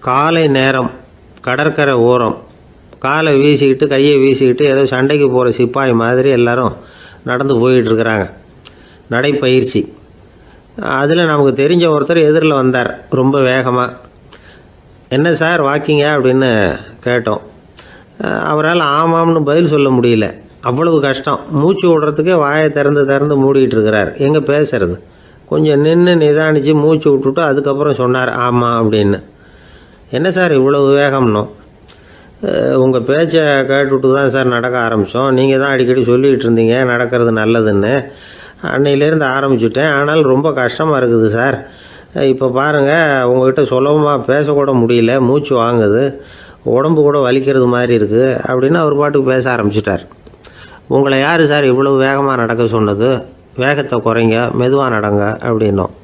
காலை நேரம், கடற்கரை ஓரம், காலை வீசிக்கிட்டு கையை வீசிக்கிட்டு ஏதோ சண்டைக்கு போகிற சிப்பாய் மாதிரி எல்லோரும் நடந்து போயிட்டுருக்குறாங்க. நடைப்பயிற்சி. அதில் நமக்கு தெரிஞ்ச ஒருத்தர் எதிரில் வந்தார் ரொம்ப வேகமாக. என்ன சார் வாக்கிங்க அப்படின்னு கேட்டோம். அவரால் ஆமாம்னு பதில் சொல்ல முடியல, அவ்வளவு கஷ்டம். மூச்சு விடுறதுக்கே வாயை திறந்து மூடிகிட்டு இருக்கிறார். எங்கே பேசுறது? கொஞ்சம் நின்று நிதானித்து மூச்சு விட்டுட்டு அதுக்கப்புறம் சொன்னார் ஆமாம் அப்படின்னு. என்ன சார் இவ்வளவு வேகம்னோம்? உங்கள் பேச்சை கேட்டுவிட்டு தான் சார் நடக்க ஆரம்பித்தோம். நீங்கள் தான் அடிக்கடி சொல்லிகிட்டு இருந்தீங்க நடக்கிறது நல்லதுன்னு. அன்னையிலேருந்து ஆரம்பிச்சுட்டேன். ஆனால் ரொம்ப கஷ்டமாக இருக்குது சார். இப்போ பாருங்கள், உங்கள்கிட்ட சுலபமாக பேசக்கூட முடியல, மூச்சு வாங்குது, உடம்பு கூட வலிக்கிறது மாதிரி இருக்குது அப்படின்னு அவர் பாட்டுக்கு பேச ஆரம்பிச்சிட்டார். உங்களை யார் சார் இவ்வளவு வேகமாக நடக்க சொன்னது? வேகத்தை குறைங்க, மெதுவாக நடங்க அப்படின்னோம்.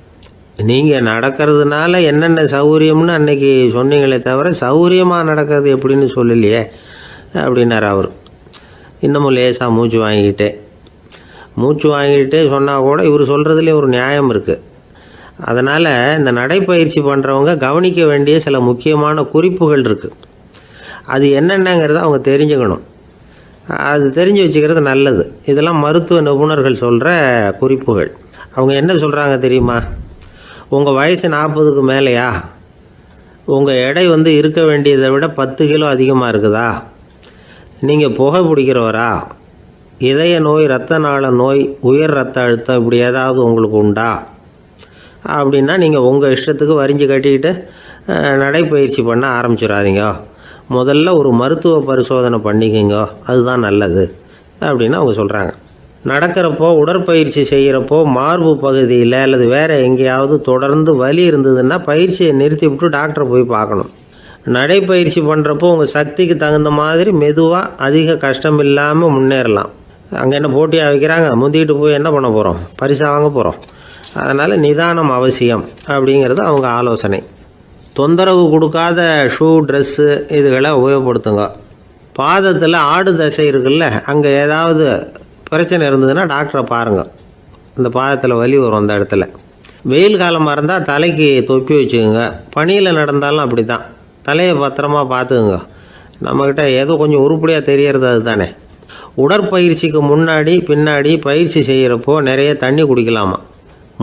நீங்கள் நடக்கிறதுனால என்னென்ன சௌகரியம்னு அன்றைக்கி சொன்னீங்களே தவிர சௌகரியமாக நடக்கிறது எப்படின்னு சொல்லலையே அப்படின்னார் அவர். இன்னமும் லேசாக மூச்சு வாங்கிக்கிட்டே சொன்னால் கூட இவர் சொல்கிறதுலேயே ஒரு நியாயம் இருக்குது. அதனால் இந்த நடைப்பயிற்சி பண்ணுறவங்க கவனிக்க வேண்டிய சில முக்கியமான குறிப்புகள் இருக்குது. அது என்னென்னங்கிறத அவங்க தெரிஞ்சுக்கணும். அது தெரிஞ்சு வச்சுக்கிறது நல்லது. இதெல்லாம் மருத்துவ நிபுணர்கள் சொல்கிற குறிப்புகள். அவங்க என்ன சொல்கிறாங்க தெரியுமா? உங்கள் வயசு 40க்கு மேலேயா? உங்கள் எடை இருக்க வேண்டியதை விட 10 கிலோ அதிகமாக இருக்குதா? நீங்கள் புகை பிடிக்கிறவரா? இதய நோய், இரத்த நாள நோய், உயர் இரத்த அழுத்தம் இப்படி ஏதாவது உங்களுக்கு உண்டா? அப்படின்னா நீங்கள் உங்கள் இஷ்டத்துக்கு வரிஞ்சு கட்டிக்கிட்டு நடைப்பயிற்சி பண்ண ஆரம்பிச்சிடாதீங்க. முதல்ல ஒரு மருத்துவ பரிசோதனை பண்ணிக்கோங்க, அதுதான் நல்லது அப்படின்னு அவங்க சொல்கிறாங்க. நடக்கிறப்போ, உடற்பயிற்சி செய்கிறப்போ மார்பு பகுதியில் அல்லது வேறு எங்கேயாவது தொடர்ந்து வலி இருந்ததுன்னா பயிற்சியை நிறுத்தி விட்டு டாக்டரை போய் பார்க்கணும். நடைப்பயிற்சி பண்ணுறப்போ உங்கள் சக்திக்கு தகுந்த மாதிரி மெதுவாக அதிக கஷ்டம் இல்லாமல் முன்னேறலாம். அங்கே என்ன போட்டியாக வைக்கிறாங்க? முந்திக்கிட்டு போய் என்ன பண்ண போகிறோம்? பரிசா வாங்க போகிறோம். அதனால் நிதானம் அவசியம் அப்படிங்கிறது அவங்க ஆலோசனை. தொந்தரவு கொடுக்காத ஷூ, ட்ரெஸ்ஸு இதுகளை உபயோகப்படுத்துங்க. பாதத்தில் ஆடு தசை இருக்குல்ல, அங்கே ஏதாவது பிரச்சனை இருந்ததுன்னா டாக்டரை பாருங்கள். இந்த பாதத்தில் வலி வரும் அந்த இடத்துல. வெயில் காலமாக இருந்தால் தலைக்கு தொப்பி வச்சுக்கோங்க. பனியில் நடந்தாலும் அப்படி தான், தலையை பத்திரமா பார்த்துக்குங்க. நம்மக்கிட்ட ஏதோ கொஞ்சம் உருப்படியாக தெரியறது அது தானே. உடற்பயிற்சிக்கு முன்னாடி பின்னாடி பயிற்சி செய்கிறப்போ நிறைய தண்ணி குடிக்கலாமா.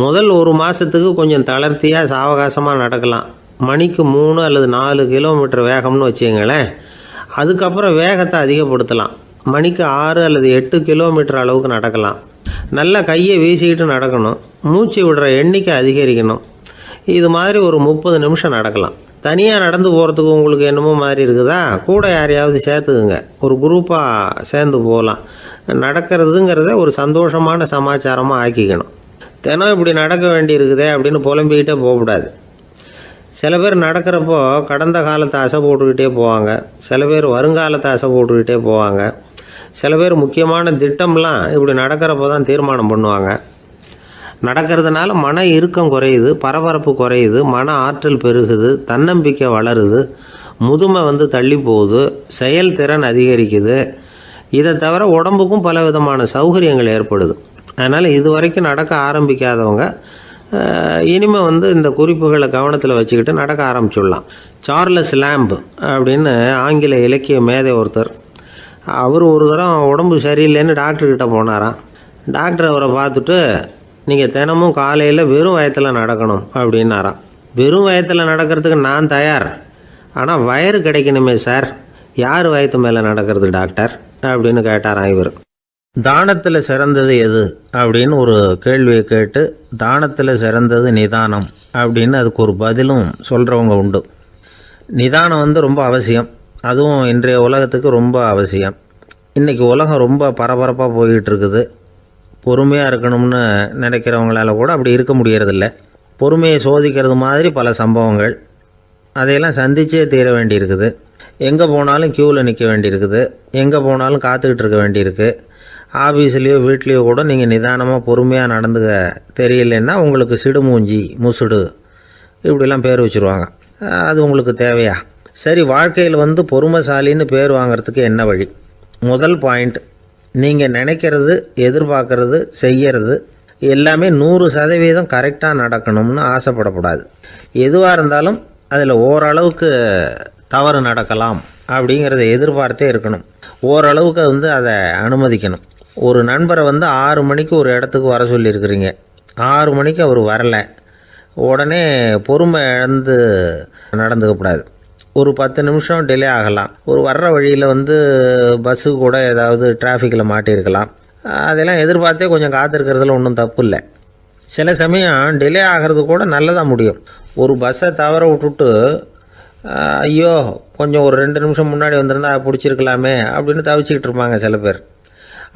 முதல் 1 மாதத்துக்கு கொஞ்சம் தளர்த்தியாக சாவகாசமாக நடக்கலாம். மணிக்கு 3 அல்லது 4 கிலோமீட்டர் வேகம்னு வச்சுங்களேன். அதுக்கப்புறம் வேகத்தை அதிகப்படுத்தலாம். மணிக்கு 6 அல்லது 8 கிலோமீட்டர் அளவுக்கு நடக்கலாம். நல்லா கையை வீசிக்கிட்டு நடக்கணும். மூச்சு விடுற எண்ணிக்கை அதிகரிக்கணும். இது மாதிரி ஒரு 30 நிமிஷம் நடக்கலாம். தனியாக நடந்து போகிறதுக்கு உங்களுக்கு என்னமோ மாதிரி இருக்குதா? கூட யாரையாவது சேர்த்துக்குங்க. ஒரு குரூப்பாக சேர்ந்து போகலாம். நடக்கிறதுங்கிறத ஒரு சந்தோஷமான சமாச்சாரமாக ஆக்கிக்கணும். தினம் இப்படி நடக்க வேண்டி இருக்குதே அப்படின்னு புலம்பிக்கிட்டே போகக்கூடாது. சில பேர் நடக்கிறப்போ கடந்த காலத்தை அசை போட்டுக்கிட்டே போவாங்க. சில பேர் வருங்காலத்தை அசை போட்டுக்கிட்டே போவாங்க. சில பேர் முக்கியமான திட்டம்லாம் இப்படி நடக்கிறப்போ தான் தீர்மானம் பண்ணுவாங்க. நடக்கிறதுனால மன இறுக்கம் குறையுது, பரபரப்பு குறையுது, மன ஆற்றல் பெருகுது, தன்னம்பிக்கை வளருது, முதுமை தள்ளி போகுது, செயல்திறன் அதிகரிக்குது. இதை தவிர உடம்புக்கும் பல விதமான சௌகரியங்கள் ஏற்படுது. அதனால் இது வரைக்கும் நடக்க ஆரம்பிக்காதவங்க இனிமேல் இந்த குறிப்புகளை கவனத்தில் வச்சுக்கிட்டு நடக்க ஆரம்பிச்சுடலாம். சார்லஸ் லேம்ப் அப்படின்னு ஆங்கில இலக்கிய மேதை ஒருத்தர், அவர் ஒரு தரம் உடம்பு சரியில்லைன்னு டாக்டர்கிட்ட போனாராம். டாக்டர் அவரை பார்த்துட்டு, நீங்கள் தினமும் காலையில் வெறும் வயத்தில் நடக்கணும் அப்படின்னாராம். வெறும் வயத்தில் நடக்கிறதுக்கு நான் தயார், ஆனால் வயிறு கிடைக்கணுமே சார். யார் வயத்து மேலே நடக்கிறது டாக்டர் அப்படின்னு கேட்டாராம் இவர். தானத்தில் சிறந்தது எது அப்படின்னு ஒரு கேள்வியை கேட்டு, தானத்தில் சிறந்தது நிதானம் அப்படின்னு அதுக்கு ஒரு பதிலும் சொல்கிறவங்க உண்டு. நிதானம் ரொம்ப அவசியம். அதுவும் இன்றைய உலகத்துக்கு ரொம்ப அவசியம். இன்றைக்கி உலகம் ரொம்ப பரபரப்பாக போய்கிட்டு இருக்குது. பொறுமையாக இருக்கணும்னு நினைக்கிறவங்களால கூட அப்படி இருக்க முடியறதில்ல. பொறுமையை சோதிக்கிறது மாதிரி பல சம்பவங்கள், அதையெல்லாம் சந்திச்சே தீர வேண்டியிருக்குது. எங்கே போனாலும் க்யூவில் நிற்க வேண்டியிருக்குது. எங்கே போனாலும் காத்துக்கிட்டு இருக்க வேண்டியிருக்கு. ஆஃபீஸ்லேயோ வீட்லேயோ கூட நீங்கள் நிதானமாக பொறுமையாக நடந்துக்க தெரியலன்னா உங்களுக்கு சிடுமூஞ்சி, முசுடு இப்படிலாம் பேர் வச்சுருவாங்க. அது உங்களுக்கு தேவையா? சரி, வாழ்க்கையில் பொறுமைசாலின்னு பேர் வாங்கிறதுக்கு என்ன வழி? முதல் பாயிண்ட், நீங்கள் நினைக்கிறது, எதிர்பார்க்கறது, செய்கிறது எல்லாமே 100% கரெக்டாக நடக்கணும்னு ஆசைப்படக்கூடாது. எதுவாக இருந்தாலும் அதில் ஓரளவுக்கு தவறு நடக்கலாம் அப்படிங்கிறத எதிர்பார்த்தே இருக்கணும். ஓரளவுக்கு அதை அனுமதிக்கணும். ஒரு நண்பரை 6 மணிக்கு ஒரு இடத்துக்கு வர சொல்லியிருக்கிறீங்க. 6 மணிக்கு அவர் வரலை, உடனே பொறுமை இழந்து நடந்துக்கக்கூடாது. ஒரு 10 நிமிஷம் டிலே ஆகலாம். ஒரு வர்ற வழியில் பஸ்ஸு கூட ஏதாவது டிராஃபிக்கில் மாட்டியிருக்கலாம். அதெல்லாம் எதிர்பார்த்தே கொஞ்சம் காத்திருக்கிறதுல ஒன்றும் தப்பு இல்லை. சில சமயம் டிலே ஆகிறது கூட நல்லதாக முடியும். ஒரு பஸ்ஸை தவற விட்டுட்டு ஐயோ கொஞ்சம் ஒரு 2 நிமிஷம் முன்னாடி வந்திருந்தா பிடிச்சிருக்கலாமே அப்படின்னு தவிச்சிக்கிட்டு இருப்பாங்க சில பேர்.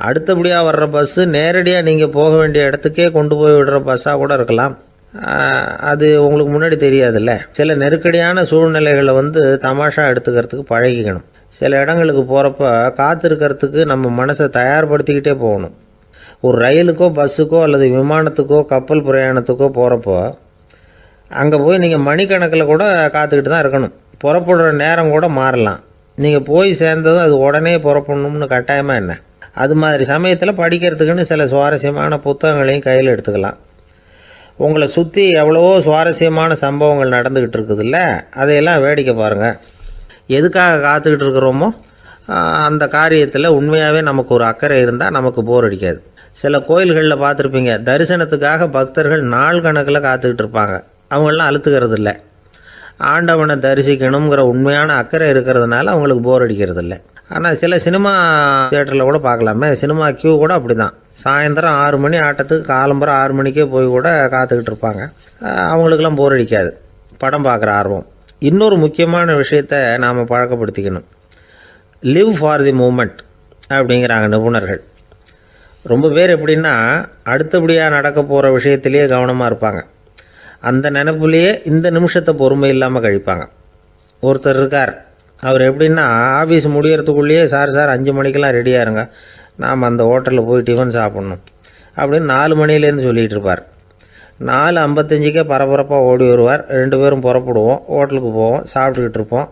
அடுத்தபடியாக வர்ற பஸ்ஸு நேரடியாக நீங்கள் போக வேண்டிய இடத்துக்கே கொண்டு போய் விடுற பஸ்ஸாக கூட இருக்கலாம். அது உங்களுக்கு முன்னாடி தெரியாதுல்ல. சில நெருக்கடியான சூழ்நிலைகளை தமாஷா எடுத்துக்கிறதுக்கு பழகிக்கணும். சில இடங்களுக்கு போகிறப்ப காத்திருக்கிறதுக்கு நம்ம மனசை தயார்படுத்திக்கிட்டே போகணும். ஒரு ரயிலுக்கோ பஸ்ஸுக்கோ அல்லது விமானத்துக்கோ கப்பல் பிரயாணத்துக்கோ போகிறப்போ அங்கே போய் நீங்கள் மணிக்கணக்கில் கூட காத்துக்கிட்டு தான் இருக்கணும். புறப்படுற நேரம் கூட மாறலாம். நீங்கள் போய் சேர்ந்ததும் அது உடனே புறப்படணும்னு கட்டாயமாக என்ன? அது மாதிரி சமயத்தில் படிக்கிறதுக்குன்னு சில சுவாரஸ்யமான புத்தகங்களையும் கையில் எடுத்துக்கலாம். உங்களை சுற்றி எவ்வளவோ சுவாரஸ்யமான சம்பவங்கள் நடந்துக்கிட்டு இருக்குதுல்ல, அதையெல்லாம் வேடிக்கை பாருங்கள். எதுக்காக காத்துக்கிட்டு இருக்கிறோமோ அந்த காரியத்தில் உண்மையாகவே நமக்கு ஒரு அக்கறை இருந்தால் நமக்கு போர் அடிக்காது. சில கோயில்களில் பார்த்துருப்பீங்க, தரிசனத்துக்காக பக்தர்கள் நாள் கணக்கில் காத்துக்கிட்டு இருப்பாங்க. அவங்களெலாம் அழுத்துக்கிறது இல்லை. ஆண்டவனை தரிசிக்கணுங்கிற உண்மையான அக்கறை இருக்கிறதுனால அவங்களுக்கு போர் அடிக்கிறது இல்லை. ஆனால் சில சினிமா தியேட்டரில் கூட பார்க்கலாமே, சினிமா கியூ கூட அப்படி தான். சாயந்தரம் 6 மணி ஆட்டத்துக்கு காலம்பரம் 6 மணிக்கே போய் கூட காத்துக்கிட்டு இருப்பாங்க. அவங்களுக்கெல்லாம் போர் அடிக்காது, படம் பார்க்குற ஆர்வம். இன்னொரு முக்கியமான விஷயத்தை நாம் பழக்கப்படுத்திக்கணும். லிவ் ஃபார் தி மூமெண்ட் அப்படிங்கிறாங்க நிபுணர்கள். ரொம்ப பேர் எப்படின்னா அடுத்தபடியாக நடக்க போகிற விஷயத்திலேயே கவனமாக இருப்பாங்க. அந்த நினைப்புலேயே இந்த நிமிஷத்தை பொறுமை இல்லாமல் கழிப்பாங்க. ஒருத்தர் இருக்கார், அவர் எப்படின்னா ஆஃபீஸ் முடியறதுக்குள்ளேயே சார் 5 மணிக்கெலாம் ரெடியாக இருங்க, நாம் அந்த ஹோட்டலில் போய் டிஃபன் சாப்பிட்ணும் அப்படின்னு 4 மணிலேருந்து சொல்லிகிட்டு இருப்பார். 4:55 பரபரப்பாக ஓடி வருவார். 2 பேரும் புறப்படுவோம், ஹோட்டலுக்கு போவோம், சாப்பிட்டுக்கிட்டு இருப்போம்.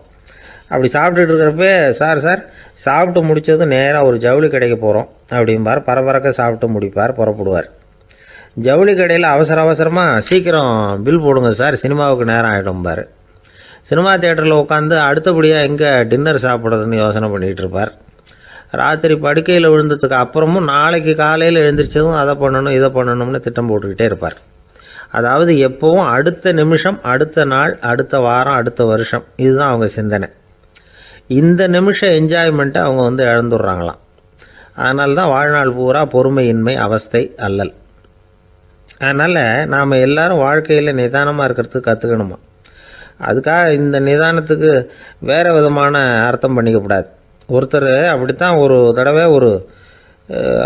அப்படி சாப்பிட்டுட்டு இருக்கிறப்ப சார் சாப்பிட்டு முடித்ததும் நேராக ஒரு ஜவுளி கடைக்கு போகிறோம் அப்படிம்பார். பரபரக்க சாப்பிட்டு முடிப்பார், புறப்படுவார். ஜவுளி கடையில் அவசரமாக சீக்கிரம் பில் போடுங்க சார், சினிமாவுக்கு நேரம் ஆகிடும்பார். சினிமா தியேட்டரில் உட்காந்து அடுத்தபடியாக எங்கே டின்னர் சாப்பிட்றதுன்னு யோசனை பண்ணிகிட்டு இருப்பார். ராத்திரி படுக்கையில் விழுந்ததுக்கு அப்புறமும் நாளைக்கு காலையில் எழுந்திரிச்சதும் அதை பண்ணணும் இதை பண்ணணும்னு திட்டம் போட்டுக்கிட்டே இருப்பார். அதாவது எப்போவும் அடுத்த நிமிஷம், அடுத்த நாள், அடுத்த வாரம், அடுத்த வருஷம், இதுதான் அவங்க சிந்தனை. இந்த நிமிஷம் என்ஜாய்மெண்ட்டை அவங்க இழந்துடுறாங்களாம். அதனால தான் வாழ்நாள் பூரா பொறுமையின்மை, அவஸ்தை, அல்லல். அதனால் நாம் எல்லோரும் வாழ்க்கையில் நிதானமாக இருக்கிறதுக்கு கற்றுக்கணுமா. அதுக்காக இந்த நிதானத்துக்கு வேறு விதமான அர்த்தம் பண்ணிக்கக்கூடாது. ஒருத்தர் அப்படித்தான் ஒரு தடவை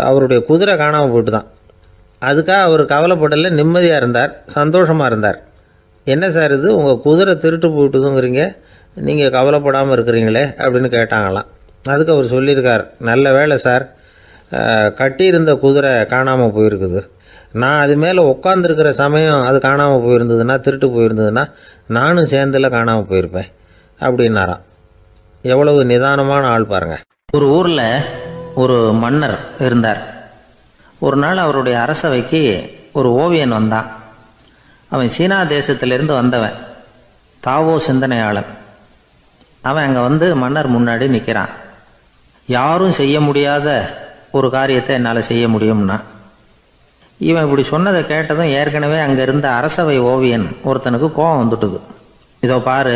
அவருடைய குதிரை காணாமல் போயிட்டு தான். அதுக்காக அவர் கவலைப்படலை, நிம்மதியாக இருந்தார், சந்தோஷமாக இருந்தார். என்ன சார் இது, உங்கள் குதிரை திருட்டு போயிட்டுதுங்கிறீங்க, நீங்கள் கவலைப்படாமல் இருக்கிறீங்களே அப்படின்னு கேட்டாங்களாம். அதுக்கு அவர் சொல்லியிருக்கார், நல்ல வேலை சார், கட்டியிருந்த குதிரை காணாமல் போயிருக்குது. நான் அது மேலே உட்காந்துருக்கிற சமயம் அது காணாமல் போயிருந்ததுன்னா, திருட்டு போயிருந்ததுன்னா நானும் சேர்ந்தில் காணாமல் போயிருப்பேன் அப்படின்னாராம். எவ்வளவு நிதானமான ஆள் பாருங்கள். ஒரு ஊரில் ஒரு மன்னர் இருந்தார். ஒரு நாள் அவருடைய அரசவைக்கு ஒரு ஓவியன் வந்தான். அவன் சீனா தேசத்திலிருந்து வந்தவன், தாவோ சிந்தனையாளன். அவன் அங்கே மன்னர் முன்னாடி நிற்கிறான். யாரும் செய்ய முடியாத ஒரு காரியத்தை என்னால் செய்ய முடியும்னா. இவன் இப்படி சொன்னதை கேட்டதும் ஏற்கனவே அங்கே இருந்த அரசவை ஓவியன் ஒருத்தனுக்கு கோபம் வந்துட்டுது. இதோ பாரு,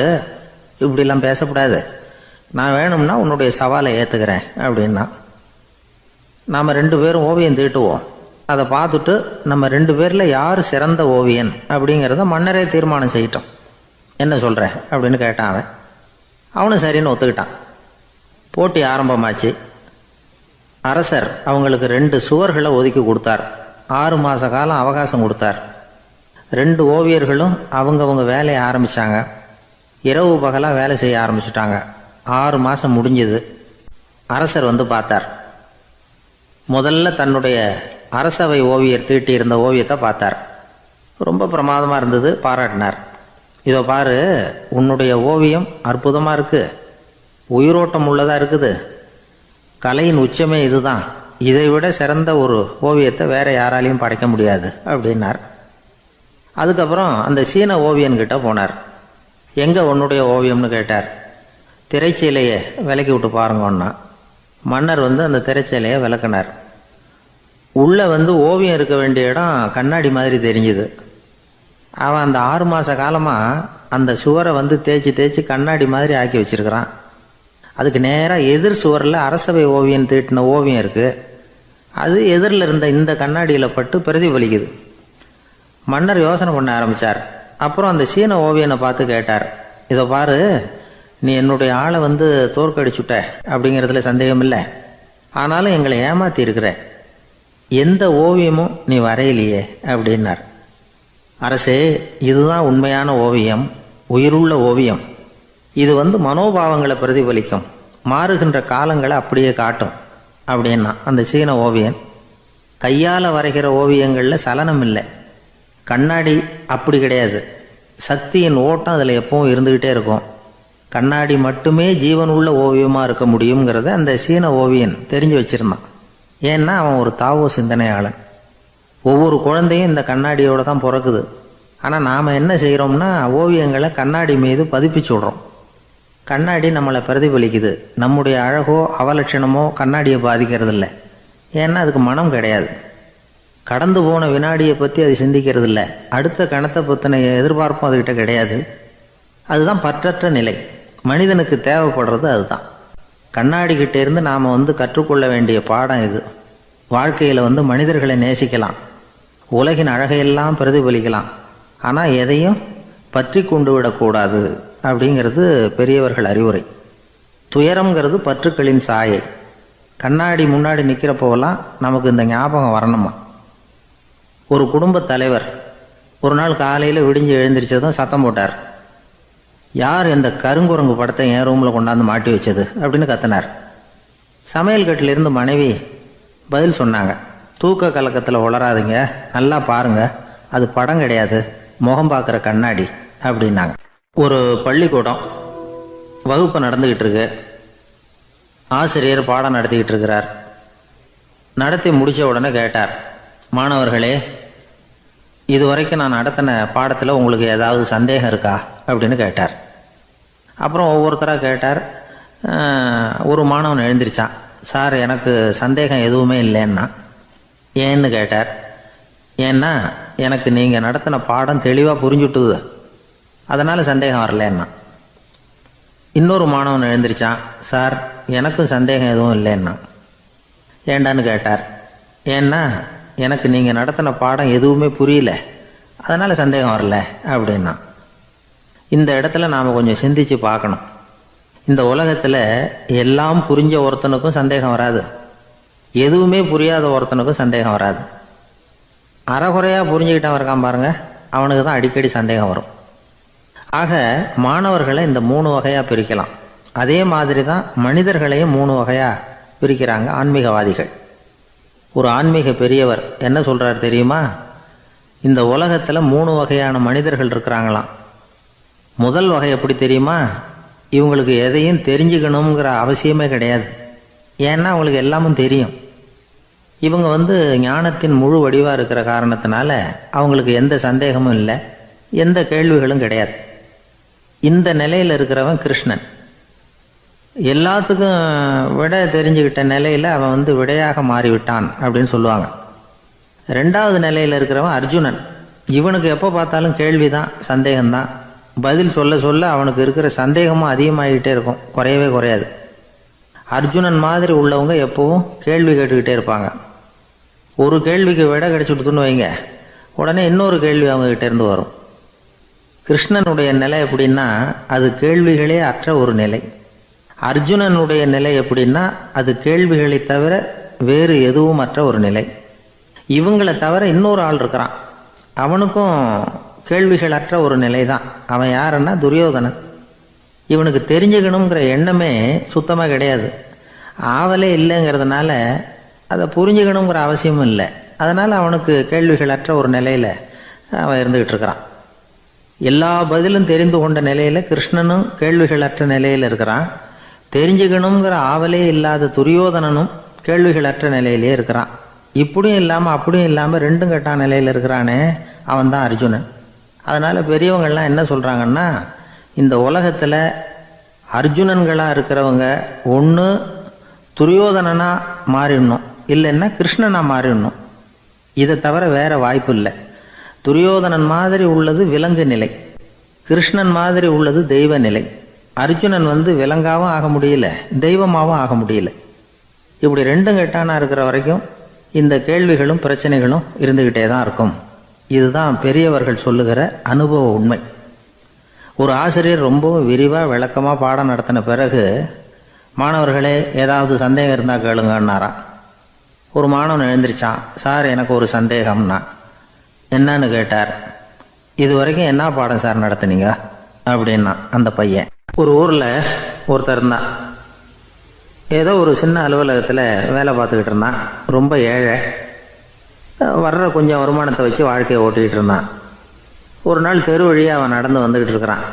இப்படிலாம் பேசக்கூடாது, நான் வேணும்னா உன்னுடைய சவாலை ஏற்றுக்கிறேன் அப்படின்னா. நாம் 2 பேரும் ஓவியம் தீட்டுவோம், அதை பார்த்துட்டு நம்ம 2 பேரில் யார் சிறந்த ஓவியன் அப்படிங்கிறத மன்னரே தீர்மானம் செய்யட்டும், என்ன சொல்கிற அப்படின்னு கேட்டான். அவனும் சரின்னு ஒத்துக்கிட்டான். போட்டி ஆரம்பமாச்சு. அரசர் அவங்களுக்கு 2 சுவர்களை ஒதுக்கி கொடுத்தார். 6 மாத காலம் அவகாசம் கொடுத்தார். 2 ஓவியர்களும் அவங்கவுங்க வேலையை ஆரம்பித்தாங்க. இரவு பகலாக வேலை செய்ய ஆரம்பிச்சுட்டாங்க. 6 மாதம் முடிஞ்சது. அரசர் பார்த்தார். முதல்ல தன்னுடைய அரசவை ஓவியர் தீட்டியிருந்த ஓவியத்தை பார்த்தார். ரொம்ப பிரமாதமாக இருந்தது, பாராட்டினார். இதோ பாரு, உன்னுடைய ஓவியம் அற்புதமாக இருக்குது, உயிரோட்டம் உள்ளதாக இருக்குது, கலையின் உச்சமே இதுதான், இதை விட சிறந்த ஒரு ஓவியத்தை வேற யாராலையும் படைக்க முடியாது அப்படின்னார். அதுக்கப்புறம் அந்த சீன ஓவியன்கிட்ட போனார். எங்கே உன்னுடைய ஓவியம்னு கேட்டார். திரைச்சீலையை விலக்கி விட்டு பாருங்கன்னா மன்னர் அந்த திரைச்சீலையை விளக்குனார். உள்ளே ஓவியம் இருக்க வேண்டிய இடம் கண்ணாடி மாதிரி தெரிஞ்சுது. அவன் அந்த 6 மாத காலமாக அந்த சுவரை தேய்ச்சி தேய்ச்சி கண்ணாடி மாதிரி ஆக்கி வச்சிருக்கிறான். அதுக்கு நேராக எதிர் சுவரில் அரசவை ஓவியம் தீட்டின ஓவியம் இருக்குது. அது எதிரில் இருந்த இந்த கண்ணாடியில் பட்டு பிரதிபலிக்குது. மன்னர் யோசனை பண்ண ஆரம்பித்தார். அப்புறம் அந்த சீன ஓவியனை பார்த்து கேட்டார், இதை பாரு, நீ என்னுடைய ஆளை தோற்கடிச்சுட்ட அப்படிங்கிறதுல சந்தேகம் இல்லை. ஆனாலும் எங்களை ஏமாற்றி இருக்கிற, எந்த ஓவியமும் நீ வரையிலையே அப்படின்னார். அரசே, இதுதான் உண்மையான ஓவியம், உயிருள்ள ஓவியம். இது மனோபாவங்களை பிரதிபலிக்கும், மாறுகின்ற காலங்களை அப்படியே காட்டும் அப்படின்னா அந்த சீன ஓவியன். கையால் வரைகிற ஓவியங்களில் சலனம் இல்லை. கண்ணாடி அப்படி கிடையாது. சக்தியின் ஓட்டம் அதில் எப்பவும் இருந்துக்கிட்டே இருக்கும். கண்ணாடி மட்டுமே ஜீவன் உள்ள ஓவியமாக இருக்க முடியுங்கிறத அந்த சீன ஓவியன் தெரிஞ்சு வச்சிருந்தான். ஏன்னா அவன் ஒரு தாவோ சிந்தனையாளன். ஒவ்வொரு குழந்தையும் இந்த கண்ணாடியோடு தான் பிறக்குது. ஆனால் நாம் என்ன செய்கிறோம்னா ஓவியங்களை கண்ணாடி மீது பதிப்பிச்சு விடுறோம். கண்ணாடி நம்மளை பிரதிபலிக்குது. நம்முடைய அழகோ அவலட்சணமோ கண்ணாடியை பாதிக்கிறது இல்லை. ஏன்னா அதுக்கு மனம் கிடையாது. கடந்து போன வினாடியை பற்றி அது சிந்திக்கிறது இல்லை. அடுத்த கணத்தை பற்றின எதிர்பார்ப்பும் அதுக்கிட்ட கிடையாது. அதுதான் பற்றற்ற நிலை. மனிதனுக்கு தேவைப்படுறது அதுதான். கண்ணாடிக்கிட்டே இருந்து நாம் கற்றுக்கொள்ள வேண்டிய பாடம் இது. வாழ்க்கையில் மனிதர்களை நேசிக்கலாம், உலகின் அழகையெல்லாம் பிரதிபலிக்கலாம், ஆனால் எதையும் பற்றி கொண்டு விடக்கூடாது அப்படிங்கிறது பெரியவர்கள் அறிவுரை. துயரம்ங்கிறது பற்றுக்களின் சாயை. கண்ணாடி முன்னாடி நிற்கிறப்போவெல்லாம் நமக்கு இந்த ஞாபகம் வரணுமா. ஒரு குடும்பத் தலைவர் ஒரு நாள் காலையில் விடிஞ்சு எழுந்திரிச்சதும் சத்தம் போட்டார். யார் இந்த கருங்குரங்கு படத்தை என் ரூமில் கொண்டாந்து மாட்டி வச்சது அப்படின்னு கத்தினார். சமையல் கட்டிலிருந்து மனைவி பதில் சொன்னாங்க, தூக்க கலக்கத்தில் உளராதுங்க, நல்லா பாருங்க, அது படம் கிடையாது, முகம் பார்க்குற கண்ணாடி அப்படின்னாங்க. ஒரு பள்ளிக்கூடம் வகுப்பு நடந்துக்கிட்டு இருக்கு. ஆசிரியர் பாடம் நடத்திக்கிட்டு இருக்கிறார். நடத்தி முடித்த உடனே கேட்டார், மாணவர்களே, இதுவரைக்கும் நான் நடத்தின பாடத்தில் உங்களுக்கு ஏதாவது சந்தேகம் இருக்கா அப்படின்னு கேட்டார். அப்புறம் ஒவ்வொருத்தராக கேட்டார். ஒரு மாணவன் எழுந்திரிச்சான். சார், எனக்கு சந்தேகம் எதுவுமே இல்லைன்னா. ஏன்னு கேட்டார். ஏன்னா எனக்கு நீங்கள் நடத்தின பாடம் தெளிவாக புரிஞ்சுட்டுது, அதனால் சந்தேகம் வரலன்னா. இன்னொரு மாணவன் எழுந்திரிச்சான். சார், எனக்கும் சந்தேகம் எதுவும் இல்லைன்னா. ஏண்டான்னு கேட்டார். ஏன்னா எனக்கு நீங்கள் நடத்தின பாடம் எதுவுமே புரியல, அதனால் சந்தேகம் வரல அப்படின்னா. இந்த இடத்துல நாம் கொஞ்சம் சிந்திச்சு பார்க்கணும். இந்த உலகத்தில் எல்லாம் புரிஞ்ச ஒருத்தனுக்கும் சந்தேகம் வராது, எதுவுமே புரியாத ஒருத்தனுக்கும் சந்தேகம் வராது. அறகுறையாக புரிஞ்சுக்கிட்டவன் இருக்கான் பாருங்க, அவனுக்கு தான் அடிக்கடி சந்தேகம் வரும். ஆக மாணவர்களை இந்த 3 வகையாக பிரிக்கலாம். அதே மாதிரி தான் மனிதர்களையும் 3 வகையாக பிரிக்கிறாங்க ஆன்மீகவாதிகள். ஒரு ஆன்மீக பெரியவர் என்ன சொல்கிறார் தெரியுமா? இந்த உலகத்தில் 3 வகையான மனிதர்கள் இருக்கிறாங்களாம். முதல் வகை எப்படி தெரியுமா? இவங்களுக்கு எதையும் தெரிஞ்சுக்கணுங்கிற அவசியமே கிடையாது. ஏன்னா அவங்களுக்கு எல்லாமும் தெரியும். இவங்க ஞானத்தின் முழு வடிவாக இருக்கிற காரணத்தினால அவங்களுக்கு எந்த சந்தேகமும் இல்லை, எந்த கேள்விகளும் கிடையாது. இந்த நிலையில் இருக்கிறவன் கிருஷ்ணன். எல்லாத்துக்கும் விட தெரிஞ்சுக்கிட்ட நிலையில் அவன் விடையாக மாறிவிட்டான் அப்படின்னு சொல்லுவாங்க. 2வது நிலையில் இருக்கிறவன் அர்ஜுனன். இவனுக்கு எப்போ பார்த்தாலும் கேள்விதான், சந்தேகம்தான். பதில் சொல்ல சொல்ல அவனுக்கு இருக்கிற சந்தேகமும் அதிகமாகிக்கிட்டே இருக்கும், குறையவே குறையாது. அர்ஜுனன் மாதிரி உள்ளவங்க எப்பவும் கேள்வி கேட்டுக்கிட்டே இருப்பாங்க. ஒரு கேள்விக்கு விட கிடைச்சுட்டுன்னு வைங்க, உடனே இன்னொரு கேள்வி அவங்ககிட்ட இருந்து வரும். கிருஷ்ணனுடைய நிலை எப்படின்னா அது கேள்விகளே அற்ற ஒரு நிலை. அர்ஜுனனுடைய நிலை எப்படின்னா அது கேள்விகளை தவிர வேறு எதுவும் அற்ற ஒரு நிலை. இவங்களை தவிர இன்னொரு ஆள் இருக்கிறான், அவனுக்கும் கேள்விகள் அற்ற ஒரு நிலை தான். அவன் யாருன்னா துரியோதனன். இவனுக்கு தெரிஞ்சுக்கணுங்கிற எண்ணமே சுத்தமாக கிடையாது. ஆவலே இல்லைங்கிறதுனால அதை புரிஞ்சுக்கணுங்கிற அவசியமும் இல்லை. அதனால் அவனுக்கு கேள்விகள் அற்ற ஒரு நிலையில் அவன் இருந்துக்கிட்டு இருக்கிறான். எல்லா பதிலும் தெரிந்து கொண்ட நிலையில் கிருஷ்ணனும் கேள்விகள் அற்ற நிலையில் இருக்கிறான். தெரிஞ்சுக்கணுங்கிற ஆவலே இல்லாத துரியோதனனும் கேள்விகள் அற்ற நிலையிலே இருக்கிறான். இப்படியும் இல்லாமல் அப்படியும் இல்லாமல் 2ம் கெட்டான் நிலையில் இருக்கிறானே, அவன் தான் அர்ஜுனன். அதனால் பெரியவங்கள்லாம் என்ன சொல்கிறாங்கன்னா, இந்த உலகத்தில் அர்ஜுனன்களாக இருக்கிறவங்க ஒன்று துரியோதனனாக மாறிடணும், இல்லைன்னா கிருஷ்ணனாக மாறிடணும். இதை தவிர வேறு வாய்ப்பு இல்லை. துரியோதனன் மாதிரி உள்ளது விலங்கு நிலை, கிருஷ்ணன் மாதிரி உள்ளது தெய்வ நிலை. அர்ஜுனன் விலங்காகவும் ஆக முடியல, தெய்வமாகவும் ஆக முடியல. இப்படி ரெண்டும் கெட்டானா இருக்கிற வரைக்கும் இந்த கேள்விகளும் பிரச்சனைகளும் இருந்துக்கிட்டே தான் இருக்கும். இதுதான் பெரியவர்கள் சொல்லுகிற அனுபவ உண்மை. ஒரு ஆசிரியர் ரொம்பவும் விரிவாக விளக்கமாக பாடம் நடத்தின பிறகு, மாணவர்களே ஏதாவது சந்தேகம் இருந்தால் கேளுங்கன்னாராம். ஒரு மாணவன் எழுந்திரிச்சான். சார், எனக்கு ஒரு சந்தேகம்னா. என்னன்னு கேட்டார். இது வரைக்கும் என்ன பாடம் சார் நடத்துனீங்க அப்படின்னா அந்த பையன். ஒரு ஊரில் ஒருத்தர் இருந்தான். ஏதோ ஒரு சின்ன அலுவலகத்தில் வேலை பார்த்துக்கிட்டு இருந்தான். ரொம்ப ஏழை. வர்ற கொஞ்சம் வருமானத்தை வச்சு வாழ்க்கையை ஓட்டிகிட்டு இருந்தான். ஒரு நாள் தெரு வழியாக அவன் நடந்து வந்துக்கிட்டு இருக்கிறான்.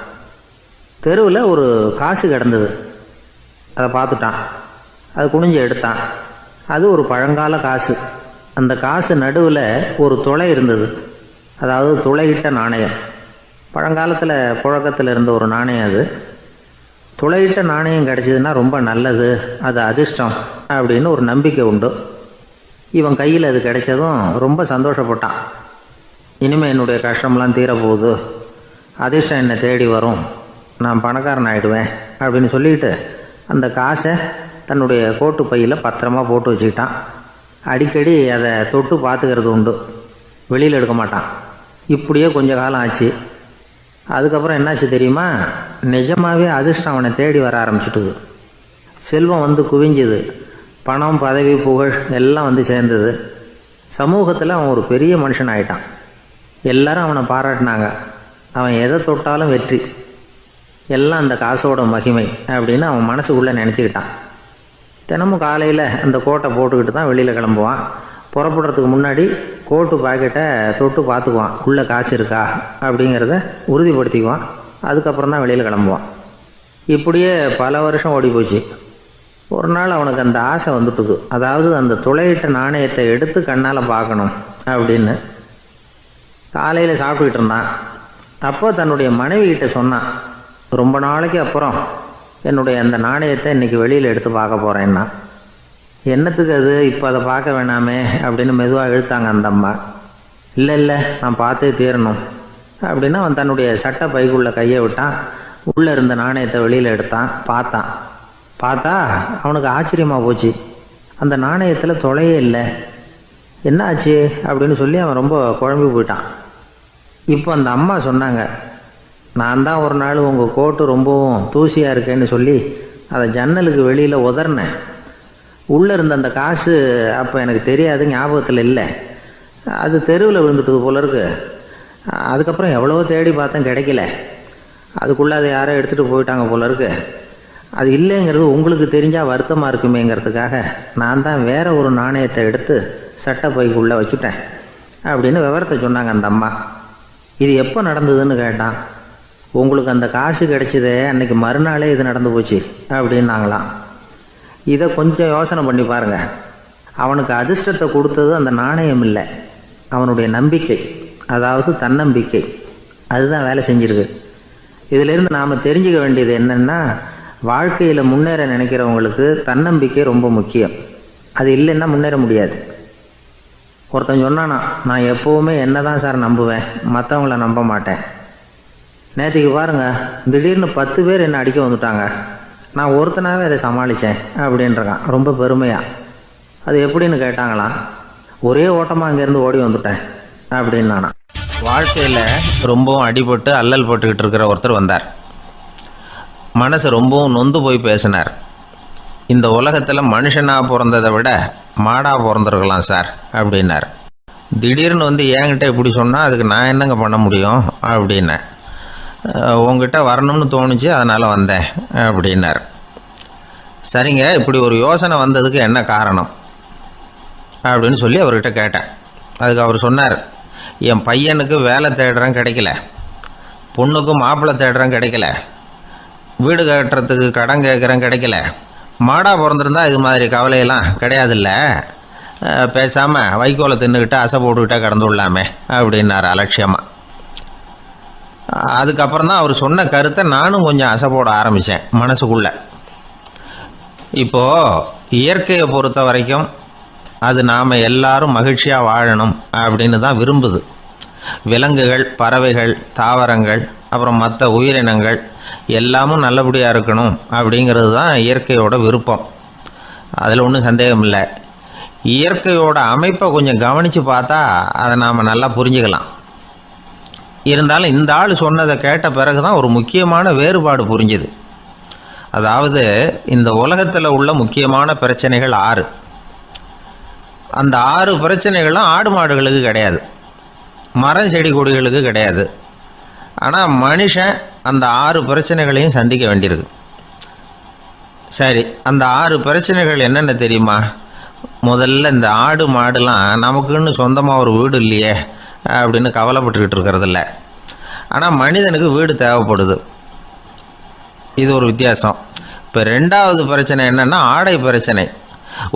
தெருவில் ஒரு காசு கிடந்தது. அதை பார்த்துட்டான். அது குனிஞ்சு எடுத்தான். அது ஒரு பழங்கால காசு. அந்த காசு நடுவில் ஒரு துளை இருந்தது. அதாவது துளையிட்ட நாணயம். பழங்காலத்தில் புழக்கத்தில் இருந்த ஒரு நாணயம் அது. துளையிட்ட நாணயம் கிடச்சிதுன்னா ரொம்ப நல்லது, அது அதிர்ஷ்டம் அப்படின்னு ஒரு நம்பிக்கை உண்டு. இவன் கையில் அது கிடைச்சதும் ரொம்ப சந்தோஷப்பட்டான். இனிமேல் என்னுடைய கஷ்டம்லாம் தீரப்போகுது, அதிர்ஷ்டம் என்னை தேடி வரும், நான் பணக்காரன் ஆகிடுவேன் அப்படின்னு சொல்லிட்டு அந்த காசை தன்னுடைய கோட்டு பையில் பத்திரமா போட்டு வச்சுக்கிட்டான். அடிக்கடி அதை தொட்டு பார்த்துக்கிறது உண்டு, வெளியில் எடுக்க மாட்டான். இப்படியே கொஞ்ச காலம் ஆச்சு. அதுக்கப்புறம் என்னாச்சு தெரியுமா? நிஜமாகவே அதிர்ஷ்டம் அவனை தேடி வர ஆரம்பிச்சுட்டுது. செல்வம் குவிஞ்சுது. பணம், பதவி, புகழ் எல்லாம் சேர்ந்தது. சமூகத்தில் அவன் ஒரு பெரிய மனுஷன் ஆகிட்டான். எல்லாரும் அவனை பாராட்டினாங்க. அவன் எதை தொட்டாலும் வெற்றி, எல்லாம் அந்த காசோட மகிமை அப்படின்னு அவன் மனசுக்குள்ளே நினச்சிக்கிட்டான். தினமும் காலையில் அந்த கோட்டை போட்டுக்கிட்டு தான் வெளியில் கிளம்புவான். புறப்படுறதுக்கு முன்னாடி கோட்டு பாக்கெட்டை தொட்டு பார்த்துக்குவான், உள்ளே காசு இருக்கா அப்படிங்கிறத உறுதிப்படுத்திக்குவான். அதுக்கப்புறம் தான் வெளியில் கிளம்புவான். இப்படியே பல வருஷம் ஓடி போச்சு. ஒரு நாள் அவனுக்கு அந்த ஆசை வந்துட்டுது. அதாவது அந்த துளையிட்ட நாணயத்தை எடுத்து கண்ணால் பார்க்கணும் அப்படின்னு. காலையில் சாப்பிட்டுக்கிட்டு இருந்தான். அப்போ தன்னுடைய மனைவிகிட்ட சொன்னான், ரொம்ப நாளைக்கு அப்புறம் என்னுடைய அந்த நாணயத்தை இன்றைக்கி வெளியில் எடுத்து பார்க்க போகிறேன்னா. என்னத்துக்கு அது, இப்போ அதை பார்க்க வேணாமே அப்படின்னு மெதுவாக இழுத்தாங்க அந்த அம்மா. இல்லை நான் பார்த்தே தீரணும் அப்படின்னு அவன் தன்னுடைய சட்டை பைக்குள்ளே கையை விட்டான். உள்ளே இருந்த நாணயத்தை வெளியில் எடுத்தான். பார்த்தா அவனுக்கு ஆச்சரியமாக போச்சு. அந்த நாணயத்தில் தொலையே இல்லை. என்ன ஆச்சு அப்படின்னு சொல்லி அவன் ரொம்ப குழம்பி போயிட்டான். இப்போ அந்த அம்மா சொன்னாங்க, நான் தான் ஒரு நாள் உங்கள் கோட்டு ரொம்பவும் தூசியாக இருக்கேன்னு சொல்லி அதை ஜன்னலுக்கு வெளியில் உதறினேன். உள்ளே இருந்த அந்த காசு அப்போ எனக்கு தெரியாது, ஞாபகத்தில் இல்லை. அது தெருவில் விழுந்துட்டது போல இருக்கு. அதுக்கப்புறம் எவ்வளவோ தேடி பார்த்தேன், கிடைக்கல. அதுக்குள்ளே அதை யாரோ எடுத்துகிட்டு போயிட்டாங்க போல இருக்கு. அது இல்லைங்கிறது உங்களுக்கு தெரிஞ்சால் வருத்தமாக இருக்குமேங்கிறதுக்காக நான் தான் வேறு ஒரு நாணயத்தை எடுத்து சட்டை பைக்குள்ளே வச்சுட்டேன் அப்படின்னு விவரத்தை சொன்னாங்க அந்த அம்மா. இது எப்போ நடந்ததுன்னு கேட்டான். உங்களுக்கு அந்த காசு கிடைச்சதே அன்றைக்கி மறுநாளே இது நடந்து போச்சு அப்படின்னாங்களாம். இதை கொஞ்சம் யோசனை பண்ணி பாருங்கள். அவனுக்கு அதிர்ஷ்டத்தை கொடுத்தது அந்த நாணயம் இல்லை, அவனுடைய நம்பிக்கை, அதாவது தன்னம்பிக்கை. அதுதான் வேலை செஞ்சுருக்கு. இதிலிருந்து நாம் தெரிஞ்சுக்க வேண்டியது என்னென்னா, வாழ்க்கையில் முன்னேற நினைக்கிறவங்களுக்கு தன்னம்பிக்கை ரொம்ப முக்கியம். அது இல்லைன்னா முன்னேற முடியாது. ஒருத்தன் சொன்னானா, நான் எப்போவுமே என்ன தான் சார் நம்புவேன், மற்றவங்கள நம்ப மாட்டேன். நேற்றுக்கு பாருங்கள், திடீர்னு 10 பேர் என்னை அடிக்க வந்துட்டாங்க, நான் ஒருத்தனாகவே அதை சமாளித்தேன் அப்படின்றான் ரொம்ப பெருமையாக. அது எப்படின்னு கேட்டாங்களாம். ஒரே ஓட்டமாக அங்கேருந்து ஓடி வந்துட்டேன் அப்படின்னு நானா. வாழ்க்கையில் ரொம்பவும் அடிபட்டு அல்லல் போட்டுக்கிட்டு இருக்கிற ஒருத்தர் வந்தார். மனசு ரொம்பவும் நொந்து போய் பேசினார். இந்த உலகத்தில் மனுஷனாக பிறந்ததை விட மாடாக பிறந்திருக்கலாம் சார் அப்படின்னார். திடீர்னு என்கிட்ட இப்படி சொன்னால் அதுக்கு நான் என்னங்க பண்ண முடியும் அப்படின்னேன். உங்ககிட்ட வரணும்னு தோணுச்சு, அதனால் வந்தேன் அப்படின்னார். சரிங்க, இப்படி ஒரு யோசனை வந்ததுக்கு என்ன காரணம் அப்படின்னு சொல்லி அவர்கிட்ட கேட்டேன். அதுக்கு அவர் சொன்னார், என் பையனுக்கு வேலை தேடுறேன் கிடைக்கல, பொண்ணுக்கு மாப்பிள்ளை தேடுறேன் கிடைக்கல, வீடு கட்டுறதுக்கு கடன் கேட்குறேன் கிடைக்கல. மாடாக பிறந்திருந்தா இது மாதிரி கவலையெல்லாம் கிடையாதுல்ல, பேசாமல் வைக்கோலை தின்னுக்கிட்டு அசை போட்டுக்கிட்டே கடந்து விடலாமே அப்படின்னார் அலட்சியமாக. அதுக்கப்புறம் தான் அவர் சொன்ன கருத்தை நானும் கொஞ்சம் அசை போட ஆரம்பித்தேன் மனசுக்குள்ளே. இப்போது இயற்கையை பொறுத்த வரைக்கும் அது நாம் எல்லாரும் மகிழ்ச்சியாக வாழணும் அப்படின்னு தான் விரும்புது. விலங்குகள், பறவைகள், தாவரங்கள், அப்புறம் மற்ற உயிரினங்கள் எல்லாமும் நல்லபடியாக இருக்கணும் அப்படிங்கிறது தான் இயற்கையோட விருப்பம். அதில் ஒன்றும் சந்தேகம் இல்லை. இயற்கையோட அமைப்பை கொஞ்சம் கவனித்து பார்த்தா அதை நாம் நல்லா புரிஞ்சுக்கலாம். இருந்தாலும் இந்த ஆள் சொன்னதை கேட்ட பிறகு தான் ஒரு முக்கியமான வேறுபாடு புரிஞ்சுது. அதாவது இந்த உலகத்தில் உள்ள முக்கியமான பிரச்சனைகள் 6. அந்த 6 பிரச்சனைகளும் ஆடு மாடுகளுக்கு கிடையாது, மரம் செடி கொடிகளுக்கு கிடையாது. ஆனால் மனுஷன் அந்த 6 பிரச்சனைகளையும் சந்திக்க வேண்டியிருக்கு. சரி, அந்த 6 பிரச்சனைகள் என்னென்ன தெரியுமா? முதல்ல இந்த ஆடு மாடுலாம் நமக்குன்னு சொந்தமாக ஒரு வீடு இல்லையே அப்படின்னு கவலைப்பட்டுக்கிட்டு இருக்கிறதில்ல. ஆனால் மனிதனுக்கு வீடு தேவைப்படுது. இது ஒரு வித்தியாசம். இப்போ 2வது பிரச்சனை என்னென்னா ஆடை பிரச்சனை.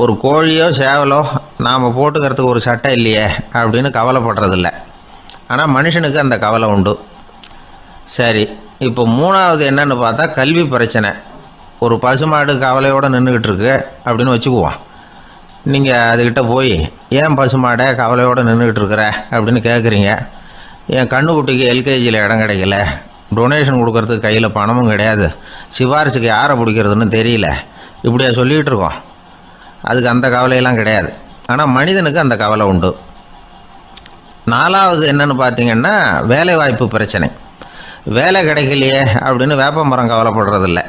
ஒரு கோழியோ சேவலோ நாம் போட்டுக்கிறதுக்கு ஒரு சட்டை இல்லையே அப்படின்னு கவலைப்படுறதில்ல. ஆனால் மனுஷனுக்கு அந்த கவலை உண்டு. சரி, இப்போ 3வது என்னன்னு பார்த்தா கல்வி பிரச்சனை. ஒரு பசுமாடு கவலையோடு நின்றுக்கிட்டு இருக்கு அப்படின்னு வச்சுக்குவோம். நீங்கள் அதுக்கிட்ட போய் ஏன் பசுமாடை கவலையோடு நின்றுக்கிட்டு இருக்கிற அப்படின்னு கேட்குறீங்க. என் கண்ணுக்குட்டிக்கு எல்கேஜியில் இடம் கிடைக்கல, டொனேஷன் கொடுக்கறதுக்கு கையில் பணமும் கிடையாது, சிபாரிசுக்கு யாரை பிடிக்கிறதுன்னு தெரியல, இப்படியா சொல்லிகிட்டு இருக்கோம். அதுக்கு அந்த கவலையெல்லாம் கிடையாது. ஆனால் மனிதனுக்கு அந்த கவலை உண்டு. 4வது என்னன்னு பார்த்தீங்கன்னா வேலைவாய்ப்பு பிரச்சனை. வேலை கிடைக்கலையே அப்படின்னு வேப்ப மரம் கவலைப்படுறதில்ல,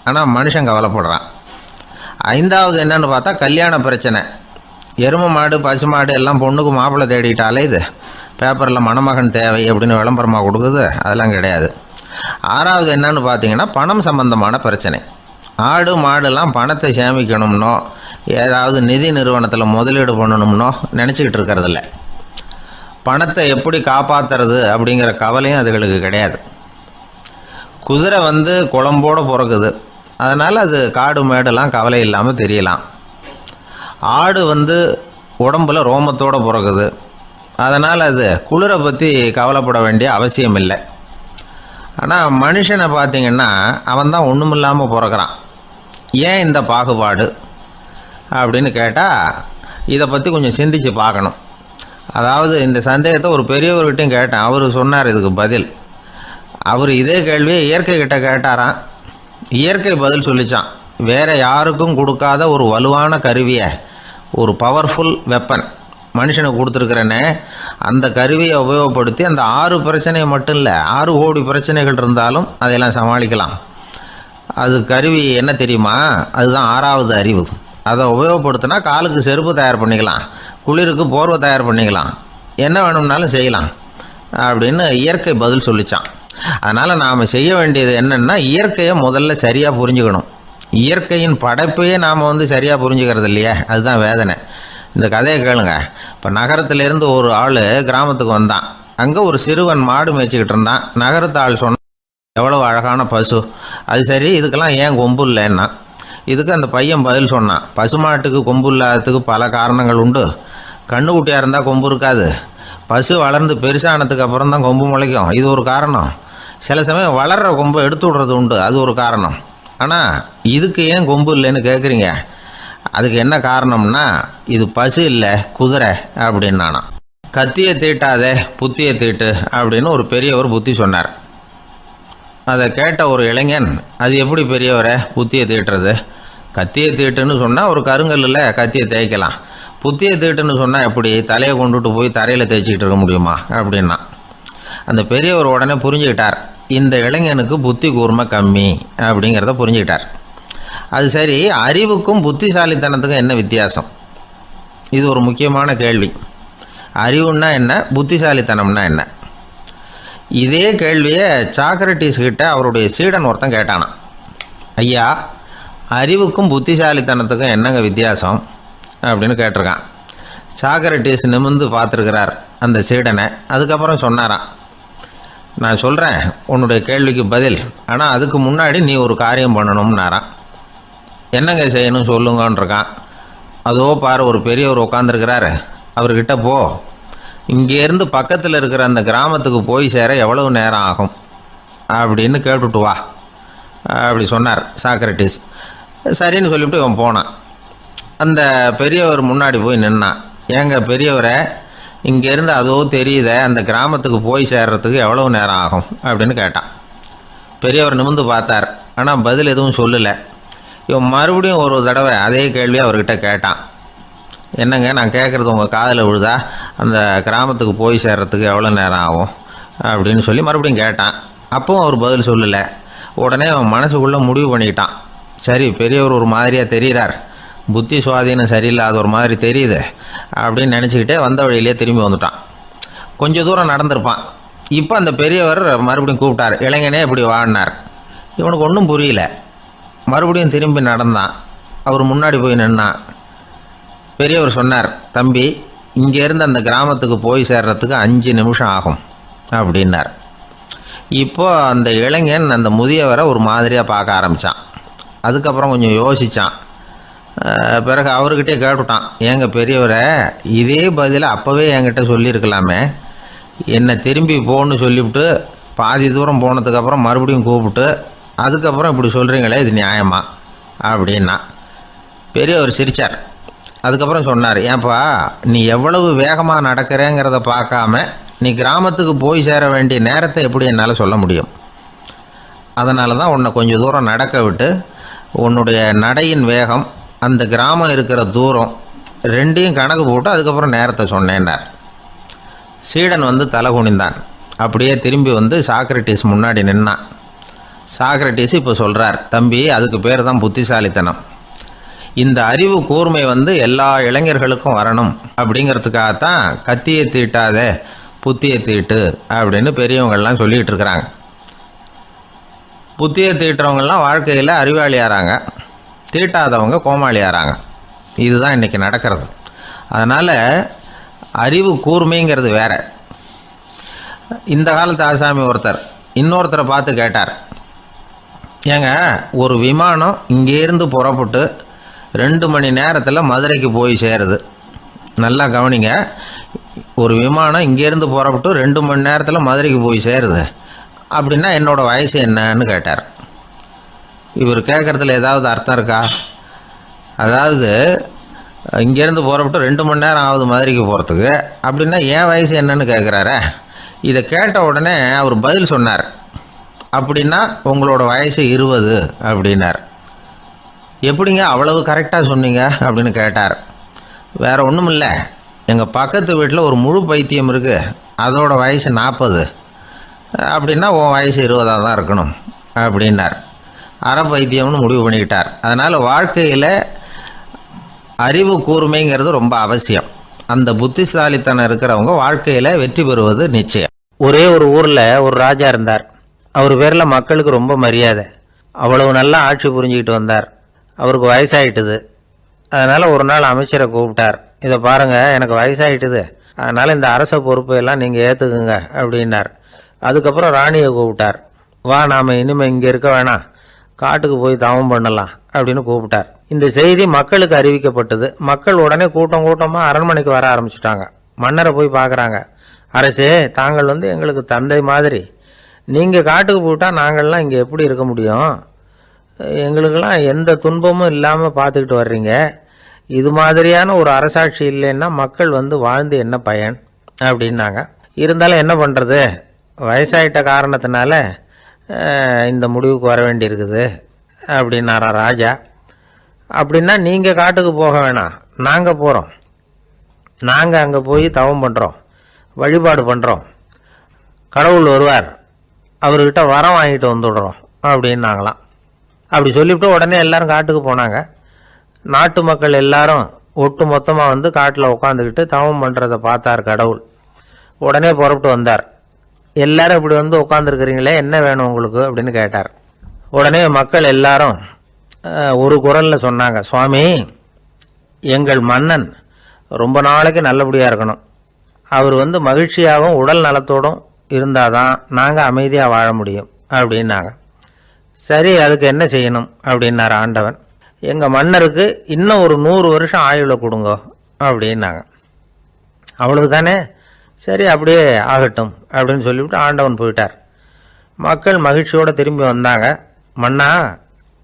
ஆனால் மனுஷன் கவலைப்படுறான். 5வது என்னன்னு பார்த்தா கல்யாண பிரச்சனை. எருமை மாடு பசுமாடு எல்லாம் பொண்ணுக்கு மாப்பிள்ளை தேடிட்டாலே இது பேப்பரில் மணமகன் தேவை அப்படின்னு விளம்பரமாக கொடுக்குது, அதெல்லாம் கிடையாது. 6வது என்னன்னு பார்த்தீங்கன்னா பணம் சம்பந்தமான பிரச்சனை. ஆடு மாடுலாம் பணத்தை சேமிக்கணும்னோ ஏதாவது நிதி நிறுவனத்தில் முதலீடு பண்ணணும்னோ நினச்சிக்கிட்டு இருக்கிறதில்ல. பணத்தை எப்படி காப்பாற்றுறது அப்படிங்கிற கவலையும் அதுகளுக்கு கிடையாது. குதிரை குளம்போடு பிறக்குது, அதனால் அது காடு மேடெல்லாம் கவலை இல்லாமல் தெரியலாம். ஆடு உடம்பில் ரோமத்தோடு பிறக்குது, அதனால் அது குளிரை பற்றி கவலைப்பட வேண்டிய அவசியம் இல்லை. ஆனால் மனுஷனை பார்த்திங்கன்னா அவன் தான் ஒன்றும் இல்லாமல் பிறக்கிறான். ஏன் இந்த பாகுபாடு அப்படின்னு கேட்டால் இதை பற்றி கொஞ்சம் சிந்திச்சு பார்க்கணும். அதாவது இந்த சந்தேகத்தை ஒரு பெரியவர்கிட்டையும் கேட்டேன். அவர் சொன்னார் இதுக்கு பதில். அவர் இதே கேள்வியை இயற்கை கிட்ட கேட்டாராம். இயற்கை பதில் சொல்லிச்சான். வேறு யாருக்கும் கொடுக்காத ஒரு வலுவான கருவியை, ஒரு பவர்ஃபுல் வெப்பன் மனுஷனுக்கு கொடுத்துருக்குறேன்னு, அந்த கருவியை உபயோகப்படுத்தி அந்த 6 பிரச்சனையை மட்டும் இல்லை 6 கோடி பிரச்சனைகள் இருந்தாலும் அதையெல்லாம் சமாளிக்கலாம். அது கருவி என்ன தெரியுமா? அதுதான் 6வது அறிவு. அதை உபயோகப்படுத்தினா காலுக்கு செருப்பு தயார் பண்ணிக்கலாம், குளிருக்கு போர்வை தயார் பண்ணிக்கலாம், என்ன வேணும்னாலும் செய்யலாம் அப்படின்னு இயற்கை பதில் சொல்லிச்சான். அதனால் நாம் செய்ய வேண்டியது என்னென்னா இயற்கையை முதல்ல சரியாக புரிஞ்சுக்கணும். இயற்கையின் படைப்பையே நாம் சரியாக புரிஞ்சுக்கிறது இல்லையே, அதுதான் வேதனை. இந்த கதையை கேளுங்க. இப்போ நகரத்திலேருந்து ஒரு ஆள் கிராமத்துக்கு வந்தான். அங்கே ஒரு சிறுவன் மாடு மேய்ச்சிக்கிட்டு இருந்தான். நகரத்து ஆள் சொன்னான், எவ்வளோ அழகான பசு, அது சரி இதுக்கெல்லாம் ஏன் கொம்பு இல்லைன்னா. இதுக்கு அந்த பையன் பதில் சொன்னான், பசுமாட்டுக்கு கொம்பு இல்லாததுக்கு பல காரணங்கள் உண்டு. கண்ணுக்குட்டியாக இருந்தால் கொம்பு இருக்காது, பசு வளர்ந்து பெருசானதுக்கு அப்புறம் தான் கொம்பு முளைக்கும், இது ஒரு காரணம். சில சமயம் வளர்கிற கொம்பை எடுத்து விடுறது உண்டு, அது ஒரு காரணம். ஆனால் இதுக்கு ஏன் கொம்பு இல்லைன்னு கேட்குறீங்க. அதுக்கு என்ன காரணம்னா இது பசு இல்லை குதிரை அப்படின்னானா. கத்தியை தீட்டாதே புத்தியை தீட்டு அப்படின்னு ஒரு பெரியவர் புத்தி சொன்னார். அதை கேட்ட ஒரு இளைஞன், அது எப்படி பெரியவரை புத்தியை தீட்டுறது? கத்தியை தீட்டுன்னு சொன்னால் ஒரு கருங்கல்லில் கத்தியை தேய்க்கலாம், புத்தியை தீட்டுன்னு சொன்னால் எப்படி தலையை கொண்டுட்டு போய் தரையில் தேய்ச்சிக்கிட்டு இருக்க முடியுமா அப்படின்னா. அந்த பெரியவர் உடனே புரிஞ்சுக்கிட்டார், இந்த இளைஞனுக்கு புத்தி கூர்மை கம்மி அப்படிங்கிறத புரிஞ்சுக்கிட்டார். அது சரி, அறிவுக்கும் புத்திசாலித்தனத்துக்கும் என்ன வித்தியாசம்? இது ஒரு முக்கியமான கேள்வி. அறிவுன்னா என்ன, புத்திசாலித்தனம்னா என்ன? இதே கேள்வியை சாக்ரட்டிஸ் கிட்ட அவருடைய சீடன் ஒருத்தன் கேட்டானான். ஐயா, அறிவுக்கும் புத்திசாலித்தனத்துக்கும் என்னங்க வித்தியாசம் அப்படின்னு கேட்டிருக்கான். சாக்ரட்டிஸ் நிமிர்ந்து பார்த்துருக்கிறார் அந்த சீடனை. அதுக்கப்புறம் சொன்னாரான், நான் சொல்கிறேன் உன்னுடைய கேள்விக்கு பதில், ஆனால் அதுக்கு முன்னாடி நீ ஒரு காரியம் பண்ணணும்னாரான். என்னங்க செய்யணும் சொல்லுங்கன்றிருக்கான். அதோ பாரு ஒரு பெரியவர் உட்காந்துருக்கிறாரு, அவர்கிட்ட போ, இங்கேருந்து பக்கத்தில் இருக்கிற அந்த கிராமத்துக்கு போய் சேர எவ்வளவு நேரம் ஆகும் அப்படின்னு கேட்டுட்டு வா அப்படி சொன்னார் சாக்ரட்டிஸ். சரின்னு சொல்லிவிட்டு இவன் போனான். அந்த பெரியவர் முன்னாடி போய் நின்னான். ஏங்க பெரியவரை, இங்கேருந்து அதோ தெரியுத அந்த கிராமத்துக்கு போய் சேர்றதுக்கு எவ்வளோ நேரம் ஆகும் அப்படின்னு கேட்டான். பெரியவர் நிமிர்ந்து பார்த்தார். ஆனால் பதில் எதுவும் சொல்லலை. இவன் மறுபடியும் ஒரு தடவை அதே கேள்வி அவர்கிட்ட கேட்டான். என்னங்க, நான் கேட்குறது உங்கள் காதில் விழுதா? அந்த கிராமத்துக்கு போய் சேர்றதுக்கு எவ்வளோ நேரம் ஆகும் அப்படின்னு சொல்லி மறுபடியும் கேட்டான். அப்பவும் அவர் பதில் சொல்லலை. உடனே அவன் மனசுக்குள்ளே முடிவு பண்ணிக்கிட்டான். சரி, பெரியவர் ஒரு மாதிரியாக தெரிகிறார், புத்தி சுவாதீனம் சரியில்லாத ஒரு மாதிரி தெரியுது அப்படின்னு நினச்சிக்கிட்டே வந்த வழியிலே திரும்பி வந்துட்டான். கொஞ்சம் தூரம் நடந்திருப்பான். இப்போ அந்த பெரியவர் மறுபடியும் கூப்பிட்டார். இளைஞனே இப்படி வாடினார். இவனுக்கு ஒன்றும் புரியல. மறுபடியும் திரும்பி நடந்தான். அவர் முன்னாடி போய் நின்னான். பெரியவர் சொன்னார், தம்பி, இங்கேருந்து அந்த கிராமத்துக்கு போய் சேர்றதுக்கு 5 நிமிஷம் ஆகும் அப்படின்னார். இப்போது அந்த இளைஞன் அந்த முதியவரை ஒரு மாதிரியாக பார்க்க ஆரம்பித்தான். அதுக்கப்புறம் கொஞ்சம் யோசித்தான். பிறகு அவர்கிட்டே கேட்டுட்டான், ஏங்க பெரியவரை, இதே பதிலை அப்போவே என்கிட்ட சொல்லியிருக்கலாமே, என்னை திரும்பி போன்னு சொல்லிவிட்டு பாதி தூரம் போனதுக்கப்புறம் மறுபடியும் கூப்பிட்டு அதுக்கப்புறம் இப்படி சொல்கிறீங்களே, இது நியாயமா அப்படின்னா. பெரியவர் சிரித்தார். அதுக்கப்புறம் சொன்னார், ஏன்பா, நீ எவ்வளவு வேகமாக நடக்கிறேங்கிறத பார்க்காம நீ கிராமத்துக்கு போய் சேர வேண்டிய நேரத்தை எப்படி என்னால் சொல்ல முடியும்? அதனால தான் உன்னை கொஞ்சம் தூரம் நடக்க விட்டு உன்னுடைய நடையின் வேகம், அந்த கிராமம் இருக்கிற தூரம் ரெண்டையும் கணக்கு போட்டு அதுக்கப்புறம் நேரத்தை சொன்னேன்னார். சீடன் வந்து தலை குனிந்தான். அப்படியே திரும்பி வந்து சாக்ரட்டிஸ் முன்னாடி நின்னான். சாக்ரட்டிஸ் இப்போ சொல்கிறார், தம்பி, அதுக்கு பேர் தான் புத்திசாலித்தனம். இந்த அறிவு கூர்மை வந்து எல்லா இளைஞர்களுக்கும் வரணும் அப்படிங்கிறதுக்காகத்தான் கத்தியை தீட்டாத புத்தியை தீட்டு அப்படின்னு பெரியவங்கள்லாம் சொல்லிகிட்டு இருக்கிறாங்க. புத்தியை தீட்டுறவங்கெல்லாம் வாழ்க்கையில் அறிவாளியாகிறாங்க, தீட்டாதவங்க கோமாளியாகிறாங்க. இதுதான் இன்றைக்கி நடக்கிறது. அதனால் அறிவு கூர்மைங்கிறது வேறு. இந்த காலத்து ஆசாமி ஒருத்தர் இன்னொருத்தரை பார்த்து கேட்டார், ஏங்க, ஒரு விமானம் இங்கேருந்து புறப்பட்டு 2 மணி நேரத்தில் மதுரைக்கு போய் சேருது. நல்லா கவனிங்க, ஒரு விமானம் இங்கேருந்து புறப்பட்டு 2 மணி நேரத்தில் மதுரைக்கு போய் சேருது அப்படின்னா என்னோடய வயசு என்னன்னு கேட்டார். இவர் கேட்குறதுல ஏதாவது அர்த்தம் இருக்கா? அதாவது இங்கேருந்து புறப்பட்டு 2 மணி நேரம் ஆகுது மதுரைக்கு போகிறதுக்கு, அப்படின்னா என் வயசு என்னன்னு கேட்குறாரே. இதை கேட்ட உடனே அவர் பதில் சொன்னார், அப்படின்னா உங்களோட வயசு 20 அப்படின்னார். எப்படிங்க அவ்வளவு கரெக்டாக சொன்னீங்க அப்படின்னு கேட்டார். வேறு ஒன்றும் இல்லை, எங்கள் பக்கத்து வீட்டில் ஒரு முழு பைத்தியம் இருக்குது, அதோட வயசு 40, அப்படின்னா உன் வயசு 20 தான் இருக்கணும் அப்படின்னார். அரை பைத்தியம்னு முடிவு பண்ணிக்கிட்டார். அதனால் வாழ்க்கையில் அறிவு கூர்மைங்கிறது ரொம்ப அவசியம். அந்த புத்திசாலித்தனம் இருக்கிறவங்க வாழ்க்கையில் வெற்றி பெறுவது நிச்சயம். ஒரே ஒரு ஊரில் ஒரு ராஜா இருந்தார். அவர் பேரில் மக்களுக்கு ரொம்ப மரியாதை. அவ்வளவு நல்லா ஆட்சி புரிஞ்சுக்கிட்டு வந்தார். அவருக்கு வயசாயிட்டுது. அதனால் ஒரு நாள் அமைச்சரை கூப்பிட்டார். இதை பாருங்கள், எனக்கு வயசாகிட்டுது, அதனால் இந்த அரச பொறுப்பையெல்லாம் நீங்கள் ஏற்றுக்குங்க அப்படின்னார். அதுக்கப்புறம் ராணியை கூப்பிட்டார். வா, நாம் இனிமேல் இங்கே இருக்க வேணாம், காட்டுக்கு போய் தவம் பண்ணலாம் அப்படின்னு கூப்பிட்டார். இந்த செய்தி மக்களுக்கு அறிவிக்கப்பட்டது. மக்கள் உடனே கூட்டம் கூட்டமாக அரண்மனைக்கு வர ஆரம்பிச்சுட்டாங்க. மன்னரை போய் பார்க்குறாங்க. அரசே, தாங்கள் வந்து எங்களுக்கு தந்தை மாதிரி, நீங்கள் காட்டுக்கு போயிட்டால் நாங்கள்லாம் இங்கே எப்படி இருக்க முடியும்? எங்களுக்கெல்லாம் எந்த துன்பமும் இல்லாமல் பார்த்துக்கிட்டு வர்றீங்க. இது மாதிரியான ஒரு அரசாட்சி இல்லைன்னா மக்கள் வந்து வாழ்ந்து என்ன பயன் அப்படின்னாங்க. இருந்தாலும் என்ன பண்ணுறது, வயசாயிட்ட காரணத்தினால இந்த முடிவுக்கு வர வேண்டியிருக்குது அப்படின்னாரா ராஜா. அப்படின்னா நீங்கள் காட்டுக்கு போக வேணாம், நாங்கள் போகிறோம். நாங்கள் அங்கே போய் தவம் பண்ணுறோம், வழிபாடு பண்ணுறோம். கடவுள் வருவார், அவர்கிட்ட வரம் வாங்கிட்டு வந்துடுறோம் அப்படின்னாங்களாம். அப்படி சொல்லிவிட்டு உடனே எல்லாரும் காட்டுக்கு போனாங்க. நாட்டு மக்கள் எல்லாரும் ஒட்டு மொத்தமாக வந்து காட்டில் உட்காந்துக்கிட்டு தவம் பண்ணுறதை பார்த்தார் கடவுள். உடனே புறப்பட்டு வந்தார். எல்லாரும் இப்படி வந்து உட்காந்துருக்கிறீங்களே, என்ன வேணும் உங்களுக்கு அப்படின்னு கேட்டார். உடனே மக்கள் எல்லாரும் ஒரு குரலில் சொன்னாங்க, சுவாமி, எங்கள் மன்னன் ரொம்ப நாளைக்கு நல்லபடியாக இருக்கணும். அவர் வந்து மகிழ்ச்சியாகவும் உடல் நலத்தோடும் இருந்தால் தான் நாங்கள் அமைதியாக வாழ முடியும் அப்படின்னாங்க. சரி, அதுக்கு என்ன செய்யணும் அப்படின்னார் ஆண்டவன். எங்கள் மன்னருக்கு இன்னும் ஒரு 100 வருஷம் ஆயுளை கொடுங்க அப்படின்னாங்க. அவ்வளவு தானே, சரி அப்படியே ஆகட்டும் அப்படின்னு சொல்லிவிட்டு ஆண்டவன் போயிட்டார். மக்கள் மகிழ்ச்சியோடு திரும்பி வந்தாங்க. மன்னா,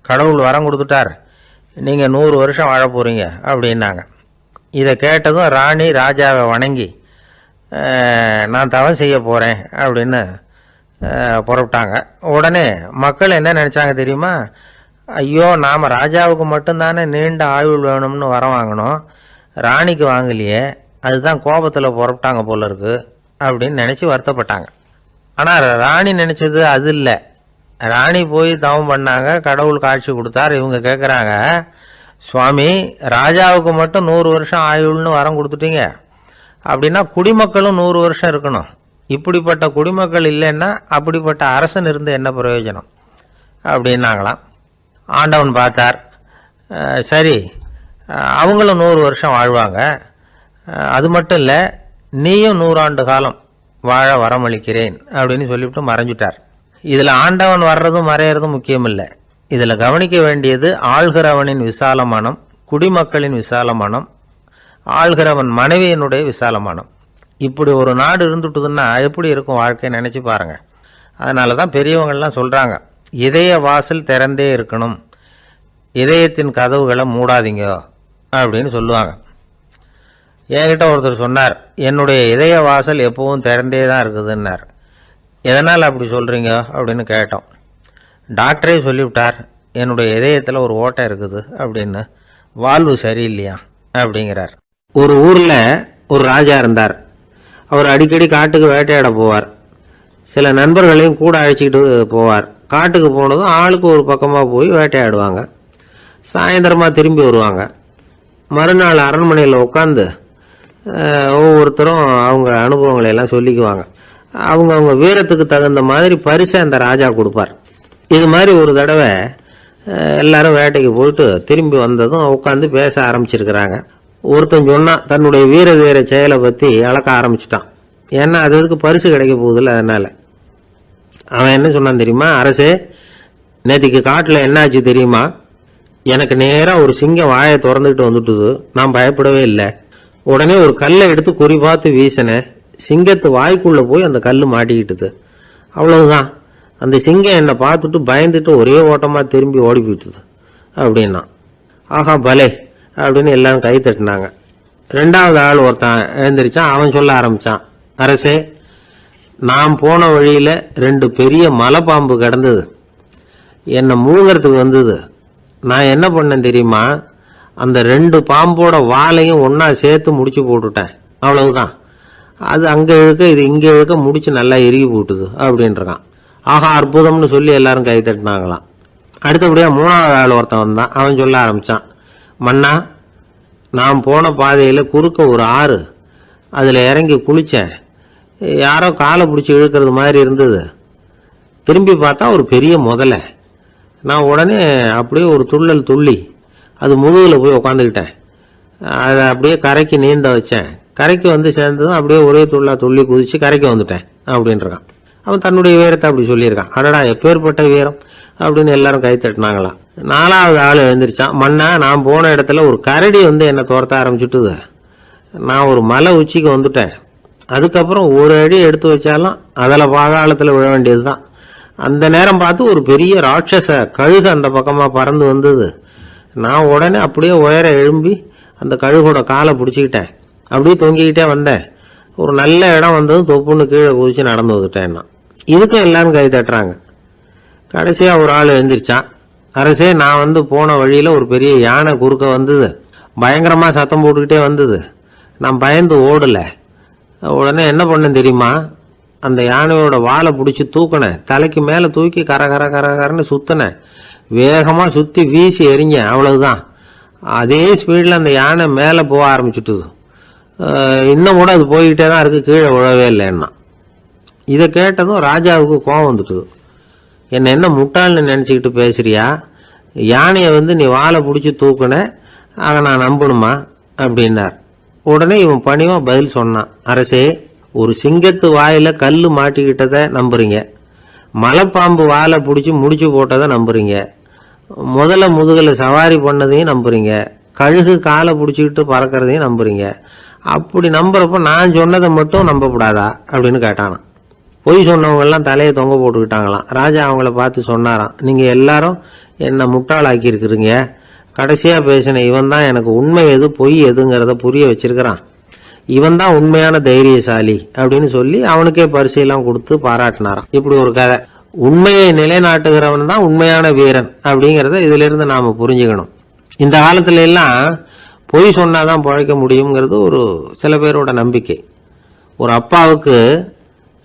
கடவுள் வரம் கொடுத்துட்டார், நீங்கள் 100 வருஷம் வாழ போகிறீங்க அப்படின்னாங்க. இதை கேட்டதும் ராணி ராஜாவை வணங்கி நான் தவம் செய்ய போகிறேன் அப்படின்னு புறப்பட்டாங்க. உடனே மக்கள் என்ன நினச்சாங்க தெரியுமா? ஐயோ, நாம் ராஜாவுக்கு மட்டும்தானே நீண்ட ஆயுள் வேணும்னு வரம் வாங்கினோம், ராணிக்கு வாங்கலையே, அதுதான் கோபத்தில் புறப்பட்டாங்க போல இருக்கு அப்படின்னு நினச்சி வருத்தப்பட்டாங்க. ஆனால் ராணி நினச்சது அது இல்லை. ராணி போய் தவம் பண்ணாங்க, கடவுள் காட்சி கொடுத்தார். இவங்க கேட்குறாங்க, சுவாமி, ராஜாவுக்கு மட்டும் 100 வருஷம் ஆயுள்னு வரம் கொடுத்துட்டீங்க, அப்படின்னா குடிமக்களும் 100 வருஷம் இருக்கணும். இப்படிப்பட்ட குடிமக்கள் இல்லைன்னா அப்படிப்பட்ட அரசன் இருந்து என்ன பிரயோஜனம் அப்படின்னாங்களாம். ஆண்டவன் பார்த்தார், சரி அவங்களும் 100 வருஷம் வாழ்வாங்க, அது மட்டும் இல்லை நீயும் 100 ஆண்டு காலம் வாழ வரமளிக்கிறேன் அப்படின்னு சொல்லிவிட்டு மறைஞ்சிட்டார். இதில் ஆண்டவன் வர்றதும் மறையிறதும் முக்கியம் இல்லை. இதில் கவனிக்க வேண்டியது ஆள்கிறவனின் விசாலமானம், குடிமக்களின் விசாலமானம், ஆள்கிறவன் மனைவியினுடைய விசாலமானம். இப்படி ஒரு நாடு இருந்துட்டுதுன்னா எப்படி இருக்கும் வாழ்க்கை நினச்சி பாருங்கள். அதனால தான் பெரியவங்கள்லாம் சொல்கிறாங்க, இதய வாசல் திறந்தே இருக்கணும், இதயத்தின் கதவுகளை மூடாதீங்க அப்படின்னு சொல்லுவாங்க. என்கிட்ட ஒருத்தர் சொன்னார், என்னுடைய இதய வாசல் எப்பவும் திறந்தே தான் இருக்குதுன்னார். எதனால் அப்படி சொல்கிறீங்க அப்படின்னு கேட்டோம். டாக்டரே சொல்லிவிட்டார், என்னுடைய இதயத்தில் ஒரு ஓட்டை இருக்குது அப்படின்னு, வால்வு சரியில்லையா அப்படிங்கிறார். ஒரு ஊரில் ஒரு ராஜா இருந்தார். அவர் அடிக்கடி காட்டுக்கு வேட்டையாட போவார். சில நண்பர்களையும் கூட அழைச்சிக்கிட்டு போவார். காட்டுக்கு போனதும் ஆளுக்கு ஒரு பக்கமாக போய் வேட்டையாடுவாங்க. சாயந்தரமாக திரும்பி வருவாங்க. மறுநாள் அரண்மனையில் உட்காந்து ஒவ்வொருத்தரும் அவங்க அனுபவங்களை எல்லாம் சொல்லிக்குவாங்க. அவங்க வீரத்துக்கு தகுந்த மாதிரி பரிசை அந்த ராஜா கொடுப்பார். இது மாதிரி ஒரு தடவை எல்லாரும் வேட்டைக்கு போயிட்டு திரும்பி வந்ததும் உட்காந்து பேச ஆரம்பிச்சிருக்கிறாங்க. ஒருத்தன் சொன்னான், தன்னுடைய வீர செயலை பற்றி அளக்க ஆரம்பிச்சிட்டான். ஏன்னா அது அதுக்கு பரிசு கிடைக்க போகுதில்ல, அதனால். அவன் என்ன சொன்னான் தெரியுமா? அரசே, நேற்றுக்கு காட்டில் என்னாச்சு தெரியுமா? எனக்கு நேராக ஒரு சிங்கம் வாயை திறந்துக்கிட்டு வந்துட்டுது. நான் பயப்படவே இல்லை. உடனே ஒரு கல்லை எடுத்து குறி பார்த்து வீசினேன். சிங்கத்து வாய்க்குள்ளே போய் அந்த கல் மாட்டிக்கிட்டுது. அவ்வளவுதான். அந்த சிங்கம் என்னை பார்த்துட்டு பயந்துட்டு ஒரே ஓட்டமாக திரும்பி ஓடி போயிட்டுது அப்படின்னா. ஆஹா பலே அப்படின்னு எல்லாரும் கை தட்டினாங்க. 2வது ஆள் ஒருத்தன் எழுந்திரிச்சான். அவன் சொல்ல ஆரம்பித்தான், அரசே, நான் போன வழியில் 2 பெரிய மலைப்பாம்பு கிடந்தது, என்னை முழுங்கிறதுக்கு வந்தது. நான் என்ன பண்ணேன் தெரியுமா? அந்த 2 பாம்போட வாலையும் ஒன்றா சேர்த்து முடிச்சு போட்டுட்டேன். அவ்வளவுதான். அது அங்கே இழுக்க இது இங்கே இழுக்க முடிச்சு நல்லா இறுகி போட்டுது அப்படின்றான். ஆஹா அற்புதம்னு சொல்லி எல்லாரும் கை தட்டினாங்களாம். அடுத்தபடியாக 3வது ஆள் ஒருத்தன் வந்தான். அவன் சொல்ல ஆரம்பித்தான், மன்னா, நான் போன பாதையில் குறுக்க ஒரு ஆறு, அதில் இறங்கி குளித்தேன். யாரோ காலை பிடிச்சி இழுக்கிறது மாதிரி இருந்தது. திரும்பி பார்த்தா ஒரு பெரிய முதலை. நான் உடனே அப்படியே ஒரு துள்ளல் துள்ளி அது முதுகில் போய் உக்காந்துக்கிட்டேன். அதை அப்படியே கரைக்கு நீந்த வச்சேன். கரைக்கு வந்து சேர்ந்ததும் அப்படியே ஒரே துள்ளி குதித்து கரைக்கு வந்துட்டேன் அப்படின்றான். அவன் தன்னுடைய வீரத்தை அப்படி சொல்லியிருக்கான். அடடா, எப்பேற்பட்ட வீரம் அப்படின்னு எல்லாரும் கை தட்டினாங்களாம். 4வது ஆள் எழுந்திரிச்சான். மன்னா, நான் போன இடத்துல ஒரு கரடி வந்து என்னை துரத்த ஆரம்பிச்சுட்டுது. நான் ஒரு மலை உச்சிக்கு வந்துட்டேன். அதுக்கப்புறம் ஒரு அடி எடுத்து வச்சாலும் அதில் பாதாளத்தில் விழ வேண்டியது தான். அந்த நேரம் பார்த்து ஒரு பெரிய ராட்சச கழுகு அந்த பக்கமாக பறந்து வந்தது. நான் உடனே அப்படியே உயர எழும்பி அந்த கழுகோட காலை பிடிச்சிக்கிட்டேன். அப்படியே தொங்கிக்கிட்டே வந்தேன். ஒரு நல்ல இடம் வந்ததும் தொப்புன்னு கீழே குதிச்சு நடந்து வந்துட்டேன்னா. இதுக்கும் எல்லாரும் கை தட்டுறாங்க. கடைசியாக ஒரு ஆள் எழுந்திரிச்சான். அரசே, நான் வந்து போன வழியில் ஒரு பெரிய யானை குறுக்க வந்தது. பயங்கரமாக சத்தம் போட்டுக்கிட்டே வந்தது. நான் பயந்து ஓடலை. உடனே என்ன பண்ணேன் தெரியுமா? அந்த யானையோட வாலை பிடிச்சி தூக்கினேன். தலைக்கு மேலே தூக்கி கரன்னு சுற்றினேன். வேகமாக சுற்றி வீசி எறிஞ்சேன். அவ்வளவுதான். அதே ஸ்பீடில் அந்த யானை மேலே போக ஆரம்பிச்சுட்டுது. இன்னும் கூட அது போய்கிட்டே தான் இருக்குது, கீழே விழவே இல்லைன்னா. இதை கேட்டதும் ராஜாவுக்கு கோபம் வந்துட்டுது. என்னை என்ன முட்டாள்னு நினச்சிக்கிட்டு பேசுறியா? யானையை வந்து நீ வாழை பிடிச்சி தூக்குன, அதை நான் நம்பணுமா அப்படின்னார். உடனே இவன் பணிவாக பதில் சொன்னான், அரசே, ஒரு சிங்கத்து வாயில் கல் மாட்டிக்கிட்டதை நம்புறீங்க, மலைப்பாம்பு வாழை பிடிச்சி முடிச்சு போட்டதை நம்புறீங்க, முதல்ல முதுகில் சவாரி பண்ணதையும் நம்புறீங்க, கழுகு காலை பிடிச்சிக்கிட்டு பறக்கிறதையும் நம்புறீங்க. அப்படி நம்புறப்ப நான் சொன்னதை மட்டும் நம்பக்கூடாதா அப்படின்னு கேட்டானான். பொய் சொன்னவங்கெல்லாம் தலையை தொங்க போட்டுக்கிட்டாங்களாம். ராஜா அவங்கள பார்த்து சொன்னாராம், நீங்கள் எல்லாரும் என்னை முட்டாளாக்கி இருக்கிறீங்க. கடைசியாக பேசின இவன் தான் எனக்கு உண்மை எது பொய் எதுங்கிறத புரிய வச்சிருக்கிறான். இவன் தான் உண்மையான தைரியசாலி அப்படின்னு சொல்லி அவனுக்கே பரிசையெல்லாம் கொடுத்து பாராட்டினாராம். இப்படி ஒரு கதை. உண்மையை நிலைநாட்டுகிறவன் தான் உண்மையான வீரன் அப்படிங்கிறத இதிலிருந்து நாம் புரிஞ்சுக்கணும். இந்த காலத்துல எல்லாம் பொய் சொன்னாதான் பிழைக்க முடியுங்கிறது ஒரு சில பேரோட நம்பிக்கை. ஒரு அப்பாவுக்கு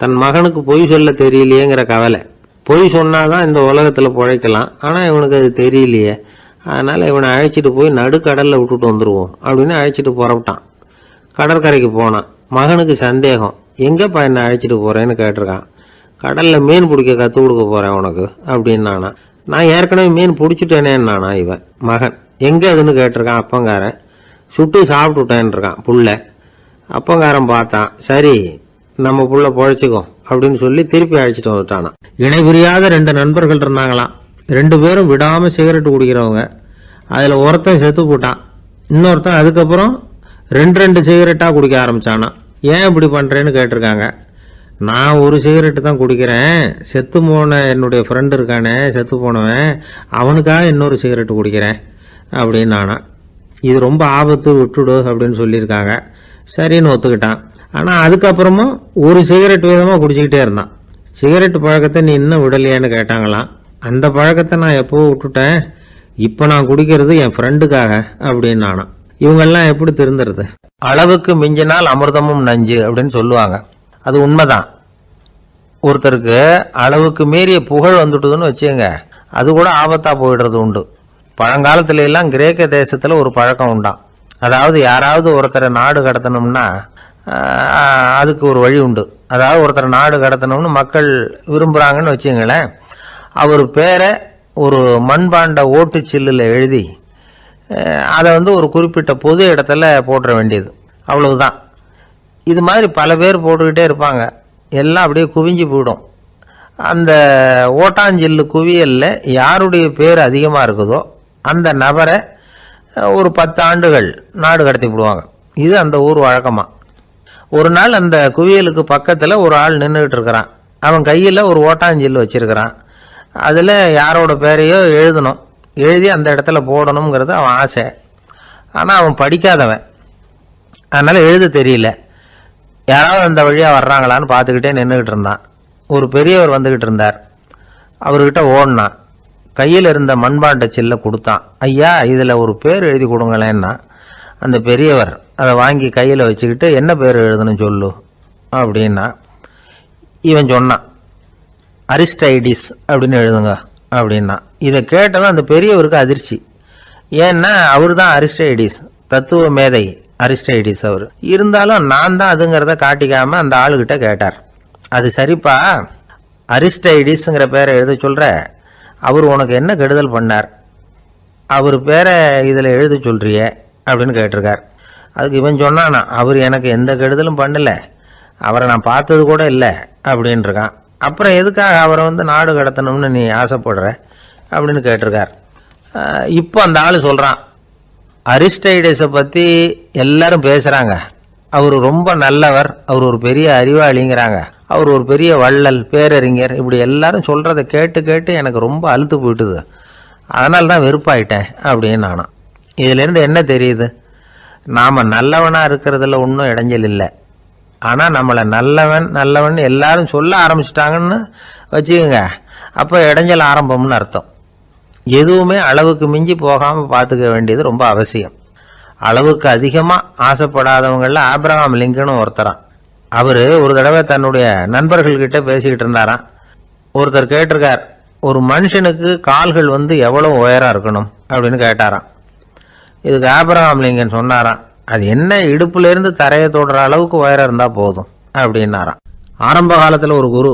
தன் மகனுக்கு பொய் சொல்ல தெரியலையேங்கிற கவலை. பொய் சொன்னாதான் இந்த உலகத்தில் பிழைக்கலாம், ஆனால் இவனுக்கு அது தெரியலையே, அதனால் இவனை அழைச்சிட்டு போய் நடுக்கடலில் விட்டுட்டு வந்துடுவோம் அப்படின்னு அழைச்சிட்டு புறப்பட்டான். கடற்கரைக்கு போனான். மகனுக்கு சந்தேகம், எங்கேப்பா என்னை அழைச்சிட்டு போகிறேன்னு கேட்டிருக்கான். கடலில் மீன் பிடிக்க கற்றுக் கொடுக்க போகிறேன் உனக்கு அப்படின்னானா. நான் ஏற்கனவே மீன் பிடிச்சிட்டேனேன்னானா இவன் மகன். எங்கே அதுன்னு கேட்டிருக்கான் அப்பங்காரன். சுட்டு சாப்பிட்டுட்டேன்னு இருக்கான் புள்ள. அப்பங்காரன் பார்த்தான், சரி நம்ம புள்ள பொழைச்சிக்கோ அப்படின்னு சொல்லி திருப்பி அழைச்சிட்டு வந்துட்டானா. இணை புரியாத 2 நண்பர்கள் இருந்தாங்களாம். 2 பேரும் விடாமல் சிகரெட் குடிக்கிறவங்க. அதில் ஒருத்தன் செத்து போட்டான். இன்னொருத்தன் அதுக்கப்புறம் 2 சிகரெட்டாக குடிக்க ஆரம்பிச்சானா. ஏன் இப்படி பண்ணுறேன்னு கேட்டிருக்காங்க. நான் ஒரு சிகரெட்டு தான் குடிக்கிறேன், செத்து போன என்னுடைய ஃப்ரெண்டு இருக்கானே செத்து போனவன், அவனுக்காக இன்னொரு சிகரெட்டு குடிக்கிறேன் அப்படின்னு நானா. இது ரொம்ப ஆபத்து, விட்டுடு அப்படின்னு சொல்லியிருக்காங்க. சரின்னு ஒத்துக்கிட்டான். ஆனால் அதுக்கப்புறமும் ஒரு சிகரெட் வீதமாக குடிச்சிக்கிட்டே இருந்தான். சிகரெட் பழக்கத்தை நீ இன்னும் விடலையான்னு கேட்டாங்களாம். அந்த பழக்கத்தை நான் எப்போவும் விட்டுட்டேன், இப்போ நான் குடிக்கிறது என் ஃப்ரெண்டுக்காக அப்படின்னு நானா. இவங்கெல்லாம் எப்படி திருந்துறது? அளவுக்கு மிஞ்சினால் அமிர்தமும் நஞ்சு அப்படின்னு சொல்லுவாங்க. அது உண்மைதான். ஒருத்தருக்கு அளவுக்கு மீறிய புகழ் வந்துட்டுதுன்னு வச்சுங்க, அது கூட ஆபத்தாக போயிடுறது உண்டு. பழங்காலத்துல எல்லாம் கிரேக்க தேசத்தில் ஒரு பழக்கம் உண்டாம். அதாவது யாராவது ஒருத்தரை நாடு கடத்தணும்னா அதுக்கு ஒரு வழி உண்டு. அதாவது ஒருத்தரை நாடு கடத்தணும்னு மக்கள் விரும்புகிறாங்கன்னு வச்சுங்களேன், அவர் பேரை ஒரு மண்பாண்ட ஓட்டுச்சில்லில் எழுதி அதை ஒரு குறிப்பிட்ட பொது இடத்துல போட்டுற வேண்டியது, அவ்வளவுதான். இது மாதிரி பல பேர் போட்டுக்கிட்டே இருப்பாங்க. எல்லாம் அப்படியே குவிஞ்சு போயிடும். அந்த ஓட்டாஞ்சில்லு குவியலில் யாருடைய பேர் அதிகமாக இருக்குதோ அந்த நபரை ஒரு 10 ஆண்டுகள் நாடு கடத்தி விடுவாங்க. இது அந்த ஊர் வழக்கமாக. ஒரு நாள் அந்த குவியலுக்கு பக்கத்தில் ஒரு ஆள் நின்றுக்கிட்டு இருக்கிறான். அவன் கையில் ஒரு ஓட்டாஞ்சில்லு வச்சிருக்கிறான். அதில் யாரோட பேரையோ எழுதணும், எழுதி அந்த இடத்துல போடணுங்கிறது அவன் ஆசை. ஆனால் அவன் படிக்காதவன், அதனால் எழுத தெரியல. யாராவது அந்த வழியாக வர்றாங்களான்னு பார்த்துக்கிட்டே நின்றுக்கிட்டு இருந்தான். ஒரு பெரியவர் வந்துக்கிட்டு இருந்தார். அவர்கிட்ட ஓடினான். கையில் இருந்த மண்பாண்ட சில்லை கொடுத்தான். ஐயா, இதில் ஒரு பேர் எழுதி கொடுங்களேன்னா. அந்த பெரியவர் அதை வாங்கி கையில் வச்சுக்கிட்டு, என்ன பேர் எழுதணும் சொல்லு அப்படின்னா. இவன் சொன்னான், அரிஸ்டைடிஸ் அப்படின்னு எழுதுங்க அப்படின்னா. இதை கேட்டதும் அந்த பெரியவருக்கு அதிர்ச்சி. ஏன்னா அவர் தான் அரிஸ்டைடிஸ், தத்துவ மேதை அரிஸ்டைடிஸ் அவர். இருந்தாலும் நான் தான் அதுங்கிறத காட்டிக்காம அந்த ஆளுகிட்ட கேட்டார். அது சரிப்பா, அரிஸ்டைடிஸ்ங்கிற பேரை எழுத சொல்கிற, அவர் உனக்கு என்ன கெடுதல் பண்ணார், அவர் பேரை இதில் எழுத சொல்கிறியே அப்படின்னு கேட்டிருக்கார். அதுக்கு இவன் சொன்னானா, அவர் எனக்கு எந்த கெடுதலும் பண்ணலை, அவரை நான் பார்த்தது கூட இல்லை அப்படின்ட்டுருக்கான். அப்புறம் எதுக்காக அவரை நாடு கடத்தணும்னு நீ ஆசைப்படுற அப்படின்னு கேட்டிருக்கார். இப்போ அந்த ஆள் சொல்கிறான், அரிஸ்டைடஸை பற்றி எல்லாரும் பேசுகிறாங்க, அவர் ரொம்ப நல்லவர், அவர் ஒரு பெரிய அறிவாளிங்கிறாங்க, அவர் ஒரு பெரிய வள்ளல், பேரறிஞர், இப்படி எல்லாரும் சொல்கிறத கேட்டு கேட்டு எனக்கு ரொம்ப அழுத்து போயிட்டுது, அதனால தான் வெறுப்பாயிட்டேன் அப்படின்னு நானும். இதிலேருந்து என்ன தெரியுது? நாம் நல்லவனாக இருக்கிறதுல ஒன்றும் இடைஞ்சல் இல்லை. ஆனால் நம்மளை நல்லவன் நல்லவன் எல்லாரும் சொல்ல ஆரம்பிச்சிட்டாங்கன்னு வச்சுக்கோங்க, அப்போ இடைஞ்சல் ஆரம்பம்னு அர்த்தம். எதுவுமே அளவுக்கு மிஞ்சி போகாமல் பார்த்துக்க வேண்டியது ரொம்ப அவசியம். அளவுக்கு அதிகமாக ஆசைப்படாதவங்களில் ஆப்ரஹாம் லிங்கனும் ஒருத்தரான். அவர் ஒரு தடவை தன்னுடைய நண்பர்கள்கிட்ட பேசிக்கிட்டு இருந்தாராம். ஒருத்தர் கேட்டிருக்கார், ஒரு மனுஷனுக்கு கால்கள் எவ்வளோ உயரம் இருக்கணும் அப்படின்னு கேட்டாராம். இதுக்கு ஆப்ரஹாம் லிங்கன் சொன்னாராம், அது என்ன, இடுப்புலேருந்து தரையை தொடுற அளவுக்கு உயரம் இருந்தால் போதும் அப்படின்னாராம். ஆரம்ப காலத்தில் ஒரு குரு,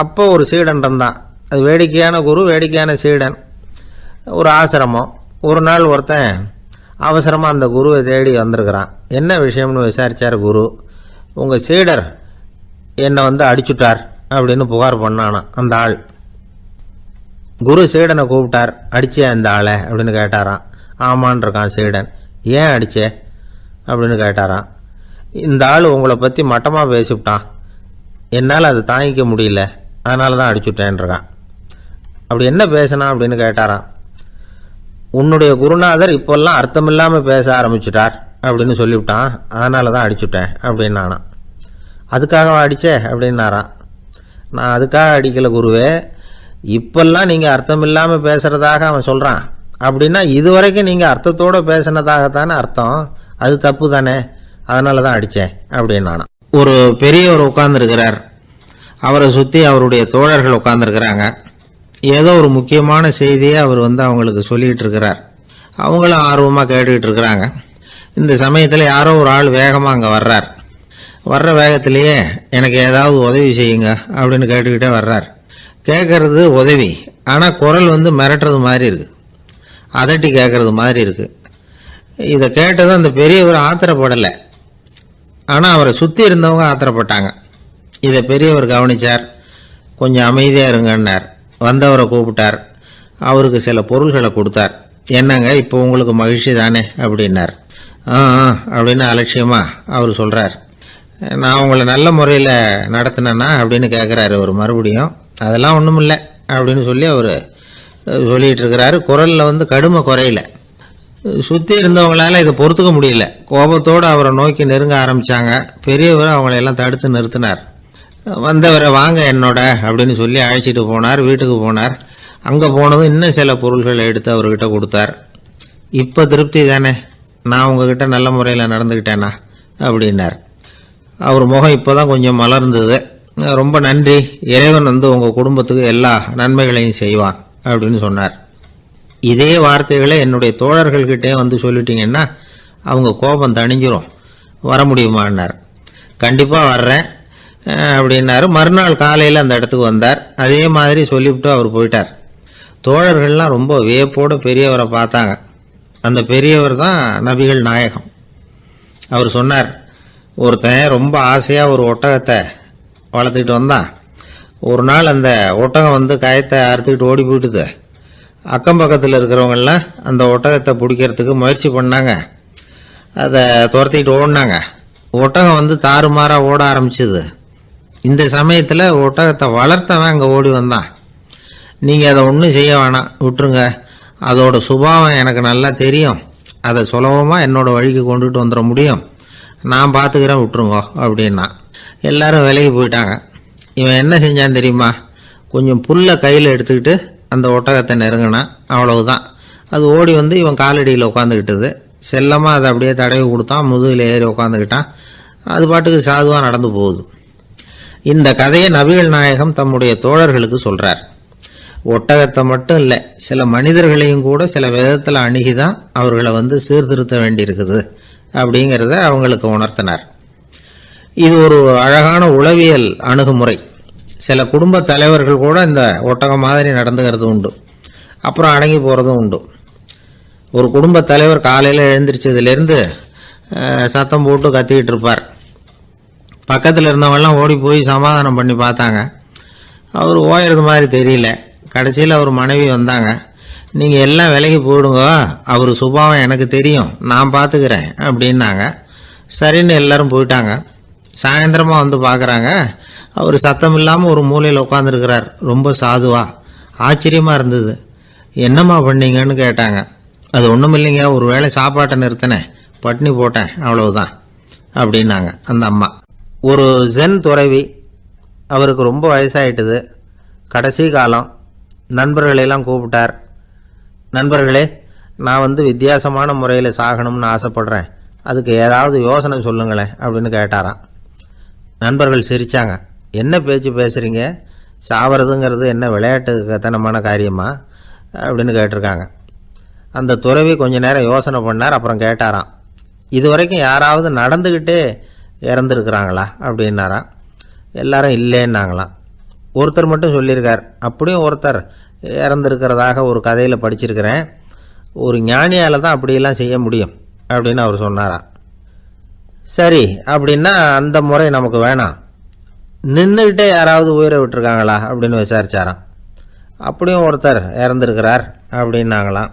அப்போ ஒரு சீடன் இருந்தான். அது வேடிக்கையான குரு, வேடிக்கையான சீடன். ஒரு ஆசிரமம். ஒரு நாள் ஒருத்தன் அவசரமாக அந்த குருவை தேடி வந்திருக்கிறான். என்ன விஷயம்னு விசாரித்தார் குரு. உங்கள் சீடர் என்னை அடிச்சுட்டார் அப்படின்னு புகார் பண்ணானா அந்த ஆள். குரு சீடனை கூப்பிட்டார். அடிச்சே அந்த ஆளை அப்படின்னு கேட்டாராம். ஆமான் இருக்கான் சீடன். ஏன் அடிச்சே அப்படின்னு கேட்டாராம். இந்த ஆள் உங்களை பற்றி மட்டமாக பேசிவிட்டான், என்னால் அதை தாங்கிக்க முடியல, அதனால தான் அடிச்சுட்டேன்ருக்கான். அப்படி என்ன பேசினா அப்படின்னு கேட்டாராம். உன்னுடைய குருநாதர் இப்போல்லாம் அர்த்தமில்லாமல் பேச ஆரம்பிச்சுட்டார் அப்படின்னு சொல்லிவிட்டான், அதனால தான் அடிச்சுட்டேன் அப்படின்னு நானாம். அதுக்காக அடித்தே அப்படின்னாராம். நான் அதுக்காக அடிக்கலை குருவே, இப்பெல்லாம் நீங்கள் அர்த்தம் இல்லாமல் பேசுகிறதாக அவன் சொல்கிறான், அப்படின்னா இதுவரைக்கும் நீங்கள் அர்த்தத்தோடு பேசினதாகத்தானே அர்த்தம், அது தப்பு தானே, அதனால தான் அடித்தேன் அப்படின்னு நானாம். ஒரு பெரியவர் உட்கார்ந்துருக்கிறார், அவரை சுற்றி அவருடைய தோழர்கள் உட்கார்ந்துருக்கிறாங்க. ஏதோ ஒரு முக்கியமான செய்தியை அவர் அவங்களுக்கு சொல்லிகிட்டு இருக்கிறார். அவங்களும் ஆர்வமாக கேட்டுக்கிட்டு இருக்கிறாங்க. இந்த சமயத்தில் யாரோ ஒரு ஆள் வேகமாக அங்கே வர்றார். வர்ற வேகத்திலேயே எனக்கு ஏதாவது உதவி செய்யுங்க அப்படின்னு கேட்டுக்கிட்டே வர்றார். கேட்கறது உதவி, ஆனால் குரல் மிரட்டுறது மாதிரி இருக்குது, அதட்டி கேட்கறது மாதிரி இருக்குது. இதை கேட்டதும் அந்த பெரியவர் ஆத்திரப்படலை, ஆனால் அவரை சுற்றி இருந்தவங்க ஆத்திரப்பட்டாங்க. இதை பெரியவர் கவனித்தார். கொஞ்சம் அமைதியாக இருங்கன்னார். வந்தவரை கூப்பிட்டார், அவருக்கு சில பொருள்களை கொடுத்தார். என்னங்க இப்போ உங்களுக்கு மகிழ்ச்சி தானே அப்படின்னார். அப்படின்னு அலட்சியமாக அவர் சொல்கிறார். நான் உங்களை நல்ல முறையில் நடத்தினேன்னா அப்படின்னு கேட்குறாரு அவர் மறுபடியும். அதெல்லாம் ஒன்றும் இல்லை அப்படின்னு சொல்லி அவர் சொல்லிகிட்டு இருக்கிறாரு. குரலில் கடுமை குறையில. சுற்றி இருந்தவங்களால இதை பொறுத்துக்க முடியல. கோபத்தோடு அவரை நோக்கி நெருங்க ஆரம்பித்தாங்க. பெரியவர் அவங்களையெல்லாம் தடுத்து நிறுத்தினார். வந்தவரை வாங்க என்னோட அப்படின்னு சொல்லி அழைச்சிட்டு போனார். வீட்டுக்கு போனார். அங்கே போனதும் இன்னும் சில பொருள்களை எடுத்து அவர்கிட்ட கொடுத்தார். இப்போ திருப்தி தானே, நான் உங்ககிட்ட நல்ல முறையில் நடந்துக்கிட்டேனா அப்படின்னார். அவர் முகம் இப்போ தான் கொஞ்சம் மலர்ந்தது. ரொம்ப நன்றி, இறைவன் உங்கள் குடும்பத்துக்கு எல்லா நன்மைகளையும் செய்வான் அப்படின்னு சொன்னார். இதே வார்த்தைகளை என்னுடைய தோழர்கள்கிட்டே சொல்லிட்டீங்கன்னா அவங்க கோபம் தணிஞ்சிரும், வர முடியுமான்னார். கண்டிப்பாக வர்றேன் அப்படின்னாரு. மறுநாள் காலையில் அந்த இடத்துக்கு வந்தார். அதே மாதிரி சொல்லிவிட்டு அவர் போயிட்டார். தோழர்கள்லாம் ரொம்ப வியப்போடு பெரியவரை பார்த்தாங்க. அந்த பெரியவர் தான் நபிகள் நாயகம். அவர் சொன்னார், ஒருத்தன் ரொம்ப ஆசையாக ஒரு ஒட்டகத்தை வளர்த்துக்கிட்டு வந்தான். ஒரு நாள் அந்த ஒட்டகம் கயத்தை அறுத்துக்கிட்டு ஓடி போயிட்டுது. அக்கம் பக்கத்தில் இருக்கிறவங்கெல்லாம் அந்த ஒட்டகத்தை பிடிக்கிறதுக்கு முயற்சி பண்ணாங்க. அதை துரத்திக்கிட்டு ஓடினாங்க. ஒட்டகம் தாறுமாறாக ஓட ஆரம்பிச்சுது. இந்த சமயத்தில் ஒட்டகத்தை வளர்த்தவன் அங்கே ஓடி வந்தான். நீங்கள் அதை ஒன்றும் செய்ய வேணாம், விட்டுருங்க, அதோட சுபாவம் எனக்கு நல்லா தெரியும், அதை சுலபமாக என்னோடய வழிக்கு கொண்டுட்டு வந்துட முடியும், நான் பார்த்துக்கிறேன், விட்டுருங்கோ அப்படின்னா. எல்லாரும் விலகி போயிட்டாங்க. இவன் என்ன செஞ்சான் தெரியுமா? கொஞ்சம் புல்லை கையில் எடுத்துக்கிட்டு அந்த ஒட்டகத்தை நெருங்கினான், அவ்வளவுதான். அது ஓடி இவன் காலடியில் உட்காந்துக்கிட்டது. செல்லமாக அதை அப்படியே தடவி கொடுத்தான், முதுகில் ஏறி உட்காந்துக்கிட்டான். அது பாட்டுக்கு சாதுவாக நடந்து போகுது. இந்த கதையை நபிகள் நாயகம் தம்முடைய தோழர்களுக்கு சொல்கிறார். ஒட்டகத்தை மட்டும் இல்லை, சில மனிதர்களையும் கூட சில விதத்தில் அணுகி தான் அவர்களை சீர்திருத்த வேண்டியிருக்குது அப்படிங்கிறத அவங்களுக்கு உணர்த்தினார். இது ஒரு அழகான உளவியல் அணுகுமுறை. சில குடும்ப தலைவர்கள் கூட இந்த ஒட்டகம் மாதிரி நடந்துக்கிறது உண்டு, அப்புறம் அடங்கி போகிறதும் உண்டு. ஒரு குடும்ப தலைவர் காலையில் எழுந்திரிச்சதுலேருந்து சத்தம் போட்டு கத்திக்கிட்டு இருப்பார். பக்கத்தில் இருந்தவங்கெல்லாம் ஓடி போய் சமாதானம் பண்ணி பார்த்தாங்க. அவர் ஓயறது மாதிரி தெரியல. கடைசியில் அவர் மனைவி வந்தாங்க. நீங்கள் எல்லாம் விலகி போயிடுங்க, அவர் சுபாவம் எனக்கு தெரியும், நான் பார்த்துக்கிறேன் அப்படின்னாங்க. சரின்னு எல்லாரும் போயிட்டாங்க. சாயந்தரமாக பார்க்குறாங்க, அவர் சத்தம் இல்லாமல் ஒரு மூலையில் உட்காந்துருக்கிறார், ரொம்ப சாதுவா. ஆச்சரியமாக இருந்தது. என்னம்மா பண்ணீங்கன்னு கேட்டாங்க. அது ஒன்றும் இல்லைங்க, ஒரு வேளை சாப்பாட்டை நிறுத்தினேன், பட்னி போட்டேன், அவ்வளவுதான் அப்படின்னாங்க அந்த அம்மா. ஒரு ஜென் துறவி, அவருக்கு ரொம்ப வயசாயிட்டுது, கடைசி காலம். நண்பர்களெல்லாம் கூப்பிட்டார். நண்பர்களே, நான் வித்தியாசமான முறையில் சாகணும்னு ஆசைப்படுறேன், அதுக்கு ஏதாவது யோசனை சொல்லுங்களேன் அப்படின்னு கேட்டாராம். நண்பர்கள் சிரித்தாங்க. என்ன பேச்சு பேசுகிறீங்க, சாவறதுங்கிறது என்ன விளையாட்டு கத்தனமான காரியமா அப்படின்னு கேட்டிருக்காங்க. அந்த துறவி கொஞ்ச நேரம் யோசனை பண்ணார். அப்புறம் கேட்டாராம், இது வரைக்கும் யாராவது நடந்துக்கிட்டே இறந்துருக்குறாங்களா அப்படின்னாராம். எல்லாரும் இல்லைன்னாங்களாம். ஒருத்தர் மட்டும் சொல்லியிருக்கார், அப்படியும் ஒருத்தர் இறந்துருக்கிறதாக ஒரு கதையில் படிச்சிருக்கிறேன், ஒரு ஞானியால் தான் அப்படியெல்லாம் செய்ய முடியும் அப்படின்னு அவர் சொன்னாராம். சரி, அப்படின்னா அந்த முறை நமக்கு வேணாம், நின்றுக்கிட்டே யாராவது உயிரை விட்டுருக்காங்களா அப்படின்னு விசாரிச்சாராம். அப்படியும் ஒருத்தர் இறந்துருக்கிறார் அப்படின்னாங்களாம்.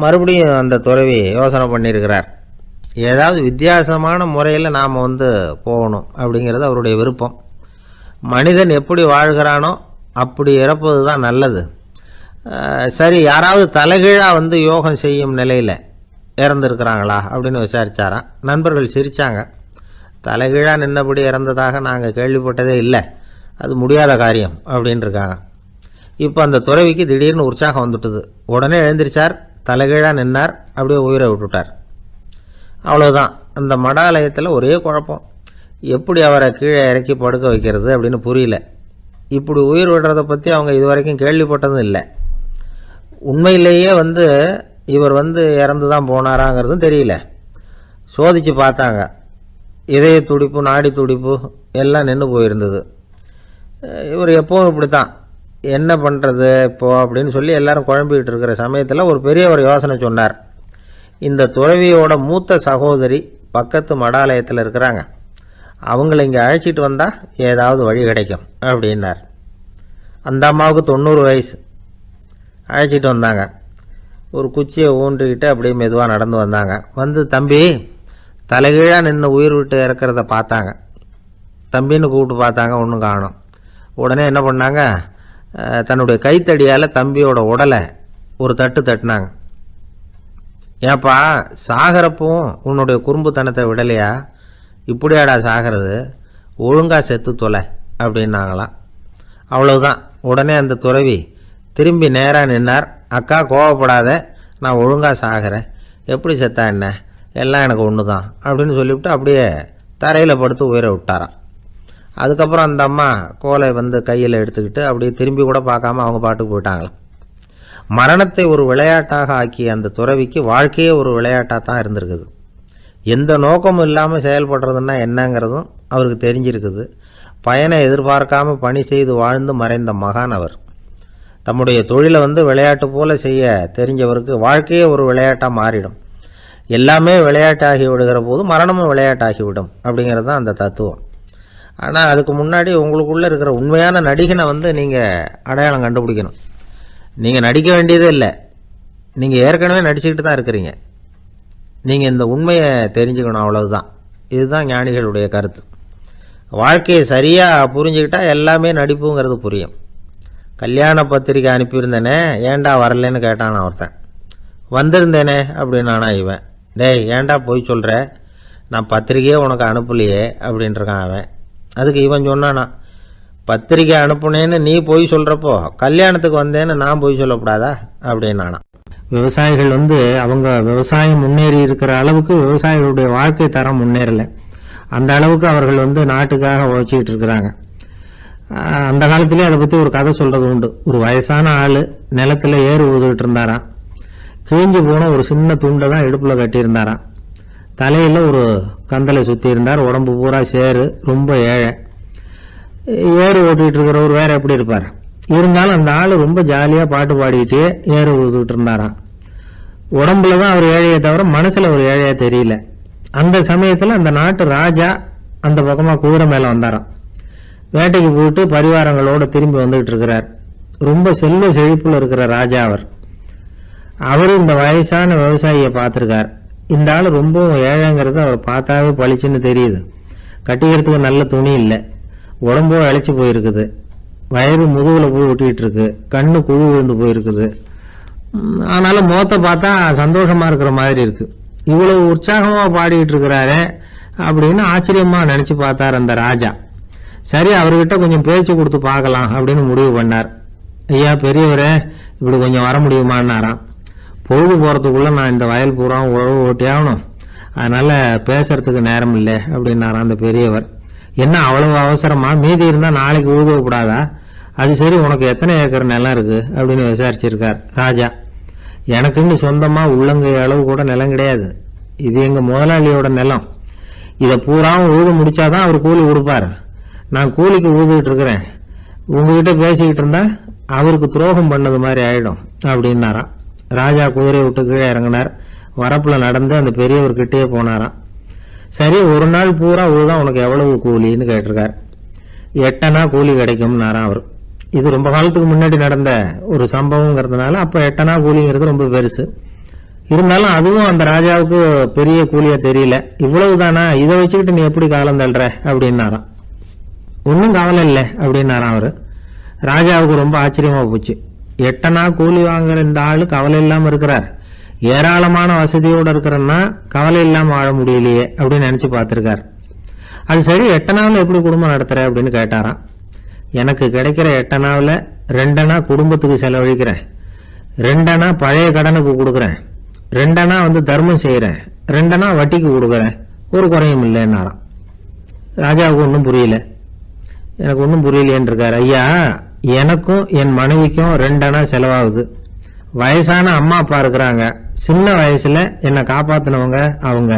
மறுபடியும் அந்த துறவி யோசனை பண்ணியிருக்கிறார். ஏதாவது வித்தியாசமான முறையில் நாம் போகணும் அப்படிங்கிறது அவருடைய விருப்பம். மனிதன் எப்படி வாழ்கிறானோ அப்படி இறப்பது தான் நல்லது. சரி, யாராவது தலைகீழாக யோகம் செய்யும் நிலையில் இறந்துருக்கிறாங்களா அப்படின்னு விசாரித்தாராம். நண்பர்கள் சிரித்தாங்க. தலைகீழாக நின்னபடி இறந்ததாக நாங்கள் கேள்விப்பட்டதே இல்லை, அது முடியாத காரியம் அப்படின்னு இருக்காங்க. இப்போ அந்த துறவிக்கு திடீர்னு உற்சாகம் வந்துட்டுது. உடனே எழுந்திரிச்சார், தலைகீழாக நின்னார், அப்படியே உயிரை விட்டுட்டார். அவ்வளோதான். அந்த மடாலயத்தில் ஒரே குழப்பம். எப்படி அவரை கீழே இறக்கி படுக்க வைக்கிறது அப்படின்னு புரியல. இப்படி உயிர் விடுறதை பற்றி அவங்க இதுவரைக்கும் கேள்விப்பட்டதும் இல்லை. உண்மையிலேயே இவர் இறந்து தான் போனாராங்கிறதும் தெரியல. சோதித்து பார்த்தாங்க. இதய துடிப்பு, நாடி துடிப்பு எல்லாம் நின்று போயிருந்தது. இவர் எப்போவும் இப்படி தான், என்ன பண்ணுறது இப்போது அப்படின்னு சொல்லி எல்லாரும் குழம்பிக்கிட்டு இருக்கிற சமயத்தில் ஒரு பெரியவர் யோசனை சொன்னார். இந்த துறவியோட மூத்த சகோதரி பக்கத்து மடாலயத்தில் இருக்கிறாங்க, அவங்கள இங்கே அழைச்சிட்டு வந்தால் ஏதாவது வழி கிடைக்கும் அப்படின்னார். அந்த அம்மாவுக்கு 90 வயசு. அழைச்சிட்டு வந்தாங்க. ஒரு குச்சியை ஊன்றிக்கிட்டு அப்படியே மெதுவாக நடந்து வந்தாங்க. தம்பி, தலைகீழாக நின்று உயிர் விட்டு இறக்கிறத பார்த்தாங்க. தம்பின்னு கூப்பிட்டு பார்த்தாங்க, ஒன்றும் காணும். உடனே என்ன பண்ணாங்க, தன்னுடைய கைத்தடியால் தம்பியோட உடலை ஒரு தட்டு தட்டினாங்க. ஏப்பா, சாகிறப்பவும் உன்னுடைய குறும்புத்தனத்தை விடலையா? இப்படியாடா சாகிறது, ஒழுங்காக செத்து தொலை அப்படின்னாங்களாம். அவ்வளவுதான். உடனே அந்த துறவி திரும்பி நேராக நின்னார். அக்கா, கோவப்படாத, நான் ஒழுங்காக சாகிறேன், எப்படி செத்தா என்ன, எல்லாம் எனக்கு ஒன்று தான் அப்படின்னு சொல்லிவிட்டு அப்படியே தரையில் படுத்து உயிரை விட்டாராம். அதுக்கப்புறம் அந்த அம்மா கோலை கையில் எடுத்துக்கிட்டு அப்படியே திரும்பி கூட பார்க்காம அவங்க பாட்டுக்கு போயிட்டாங்களாம். மரணத்தை ஒரு விளையாட்டாக ஆக்கிய அந்த துறவிக்கு வாழ்க்கையே ஒரு விளையாட்டாக தான் இருந்திருக்குது. எந்த நோக்கமும் இல்லாமல் செயல்படுறதுன்னா என்னங்கிறதும் அவருக்கு தெரிஞ்சிருக்குது. பயனை எதிர்பார்க்காம பணி செய்து வாழ்ந்து மறைந்த மகான் அவர். தம்முடைய தொழிலை விளையாட்டு போல செய்ய தெரிஞ்சவருக்கு வாழ்க்கையே ஒரு விளையாட்டாக மாறிடும். எல்லாமே விளையாட்டாகி விடுகிற போது மரணமும் விளையாட்டாகிவிடும் அப்படிங்கிறது தான் அந்த தத்துவம். ஆனால் அதுக்கு முன்னாடி உங்களுக்குள்ளே இருக்கிற உண்மையான நடிகனை நீங்கள் அடையாளம் கண்டுபிடிக்கணும். நீங்கள் நடிக்க வேண்டியதே இல்லை, நீங்கள் ஏற்கனவே நடிச்சுக்கிட்டு தான் இருக்கிறீங்க. நீங்கள் இந்த உண்மையை தெரிஞ்சுக்கணும், அவ்வளவுதான். இதுதான் ஞானிகளுடைய கருத்து. வாழ்க்கையை சரியாக புரிஞ்சுக்கிட்டால் எல்லாமே நடிப்புங்கிறது புரியும். கல்யாண பத்திரிக்கை அனுப்பியிருந்தேனே, ஏன்டா வரலன்னு கேட்டான் ஒருத்தன். வந்திருந்தேனே அப்படின்னானா இவன். டேய், ஏன்டா போய் சொல்கிற, நான் பத்திரிக்கையே உனக்கு அனுப்பலையே அப்படின்ட்டுருக்கான் அவன். அதுக்கு இவன் சொன்னானா, பத்திரிக்கை அனுப்புனேன்னு நீ போய் சொல்கிறப்போ கல்யாணத்துக்கு வந்தேன்னு நான் போய் சொல்லக்கூடாதா அப்படின்னானா. விவசாயிகள் அவங்க விவசாயம் முன்னேறி இருக்கிற அளவுக்கு விவசாயிகளுடைய வாழ்க்கை தரம் முன்னேறலை. அந்த அளவுக்கு அவர்கள் நாட்டுக்காக உழைச்சிக்கிட்டு இருக்கிறாங்க. அந்த காலத்திலே அதை பற்றி ஒரு கதை சொல்கிறது உண்டு. ஒரு வயசான ஆள் நிலத்தில் ஏறு ஊதுகிட்டு இருந்தாராம். கிழிஞ்சு போன ஒரு சின்ன துண்டை தான் இடுப்பில் கட்டியிருந்தாராம். தலையில் ஒரு கந்தலை சுற்றி இருந்தார். உடம்பு பூரா சேரு, ரொம்ப ஏழை. ஏறு ஓட்டிகிட்டு இருக்கிறவர் வேறு எப்படி இருப்பார்? இருந்தாலும் அந்த ஆள் ரொம்ப ஜாலியாக பாட்டு பாடிக்கிட்டே ஏறு ஊதுகிட்டு இருந்தாராம். உடம்புல தான் அவர் ஏழையை தவிர மனசில் ஒரு ஏழையாக தெரியல. அந்த சமயத்தில் அந்த நாட்டு ராஜா அந்த பக்கமாக குதிரை மேலே வந்தாராம். வேட்டைக்கு போயிட்டு பரிவாரங்களோடு திரும்பி வந்துகிட்டு இருக்கிறார். ரொம்ப செல்வ செழிப்பில் இருக்கிற ராஜா அவர். அவரும் இந்த வயசான விவசாயியை பார்த்துருக்கார். இந்த ஆள் ரொம்பவும் ஏழைங்கிறது அவர் பார்த்தாவே பளிச்சுன்னு தெரியுது. கட்டிக்கிறதுக்கு நல்ல துணி இல்லை, உடம்போ இழைச்சி போயிருக்குது, வயிறு முதுகில் போய் ஒட்டிகிட்டு இருக்கு, கண்ணு குழு விழுந்து போயிருக்குது. ஆனாலும் முகத்தை பார்த்தா சந்தோஷமாக இருக்கிற மாதிரி இருக்கு. இவ்வளவு உற்சாகமாக பாடிக்கிட்டு இருக்கிறாரே அப்படின்னு ஆச்சரியமாக நினச்சி பார்த்தார் அந்த ராஜா. சரி, அவர்கிட்ட கொஞ்சம் பேச்சு கொடுத்து பார்க்கலாம் அப்படின்னு முடிவு பண்ணார். ஐயா பெரியவரே, இப்படி கொஞ்சம் வர முடியுமான்னாராம். பொழுது போகிறதுக்குள்ளே நான் இந்த வயல் பூரா உழவு ஓட்டி ஆகணும், அதனால் பேசுறதுக்கு நேரம் இல்லை அப்படின்னாராம் அந்த பெரியவர். என்ன அவ்வளவு அவசரமா? மீதி இருந்தால் நாளைக்கு உழுதக்கூடாதா? அது சரி, உனக்கு எத்தனை ஏக்கர் நிலம் இருக்குது அப்படின்னு விசாரிச்சிருக்கார் ராஜா. எனக்குன்னு சொந்தமாக உள்ளங்கை அளவு கூட நிலம் கிடையாது. இது எங்கள் முதலாளியோட நிலம். இதை பூராவும் உழுது முடிச்சாதான் அவர் கூலி கொடுப்பார். நான் கூலிக்கு உழுதுகிட்டு இருக்கிறேன். உங்ககிட்ட பேசிக்கிட்டு இருந்தா அவருக்கு துரோகம் பண்ணது மாதிரி ஆயிடும் அப்படின்னாராம். ராஜா குதிரை விட்டு கீழே இறங்கினார். வரப்புல நடந்து அந்த பெரியவர்கிட்டே போனாராம். சரி, ஒரு நாள் பூரா உழுதான் உனக்கு எவ்வளவு கூலின்னு கேட்டிருக்கார். 8 அணா கூலி கிடைக்கும்னாராம் அவர். இது ரொம்ப காலத்துக்கு முன்னாடி நடந்த ஒரு சம்பவங்கிறதுனால அப்போ 8 அணா கூலிங்கிறது ரொம்ப பெருசு. இருந்தாலும் அதுவும் அந்த ராஜாவுக்கு பெரிய கூலியா தெரியல. இவ்வளவு தானா, இதை வச்சுக்கிட்டு நீ எப்படி காலம் தள்ளுற அப்படின்னாராம். ஒன்றும் கவலை இல்லை அப்படின்னாராம் அவரு. ராஜாவுக்கு ரொம்ப ஆச்சரியமா போச்சு. 8 அணா கூலி வாங்குற இந்த ஆளு கவலை இல்லாம இருக்கிறார், ஏராளமான வசதியோடு இருக்கிறன்னா கவலை இல்லாம வாழ முடியலையே அப்படின்னு நினைச்சு பார்த்திருக்கார். அது சரி, 8 அணாவில் எப்படி குடும்பம் நடத்துற அப்படின்னு கேட்டாராம். எனக்கு கிடைக்கிற 8 அணாவில் 2 அணா குடும்பத்துக்கு செலவழிக்கிறேன், 2 அணா பழைய கடனுக்கு கொடுக்குறேன், 2 அணா தர்மம் செய்யறேன், 2 அணா வட்டிக்கு கொடுக்குறேன், ஒரு குறையும் இல்லைன்னாராம். ராஜாவுக்கு ஒன்றும் புரியல. எனக்கு ஒன்றும் புரியலேன்னு இருக்காரு. ஐயா, எனக்கும் என் மனைவிக்கும் 2 அணா செலவாகுது. வயசான அம்மா அப்பா இருக்கிறாங்க, சின்ன வயசுல என்னை காப்பாத்தினவங்க அவங்க.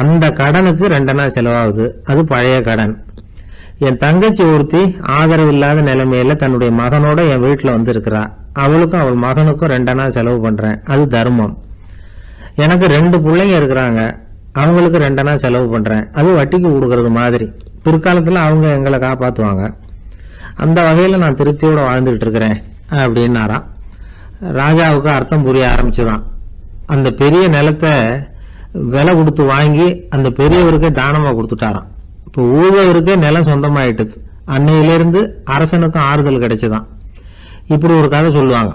அந்த கடனுக்கு 2 அணா செலவாகுது, அது பழைய கடன். என் தங்கச்சி ஒருத்தி ஆதரவு இல்லாத நிலைமையில தன்னுடைய மகனோட என் வீட்டில் இருக்கிறா, அவளுக்கும் அவள் மகனுக்கும் 2 அணா செலவு பண்றேன், அது தர்மம். எனக்கு 2 பிள்ளைங்க இருக்கிறாங்க, அவங்களுக்கு 2 அணா செலவு பண்றேன், அது வட்டிக்கு கொடுக்கறது மாதிரி. பிற்காலத்துல அவங்க எங்களை காப்பாத்துவாங்க. அந்த வகையில நான் திருப்தியோட வாழ்ந்துகிட்டு இருக்கிறேன் அப்படின்னாராம். ராஜாவுக்கு அர்த்தம் புரிய ஆரம்பிச்சுதான். அந்த பெரிய நிலத்தை விலை கொடுத்து வாங்கி அந்த பெரியவருக்கே தானமா கொடுத்துட்டாராம். இப்போ ஊழவருக்கே நிலம் சொந்தமாயிட்டுது. அன்னையிலிருந்து அரசனுக்கும் ஆறுதல் கிடைச்சுதான். இப்படி ஒரு கதை சொல்லுவாங்க.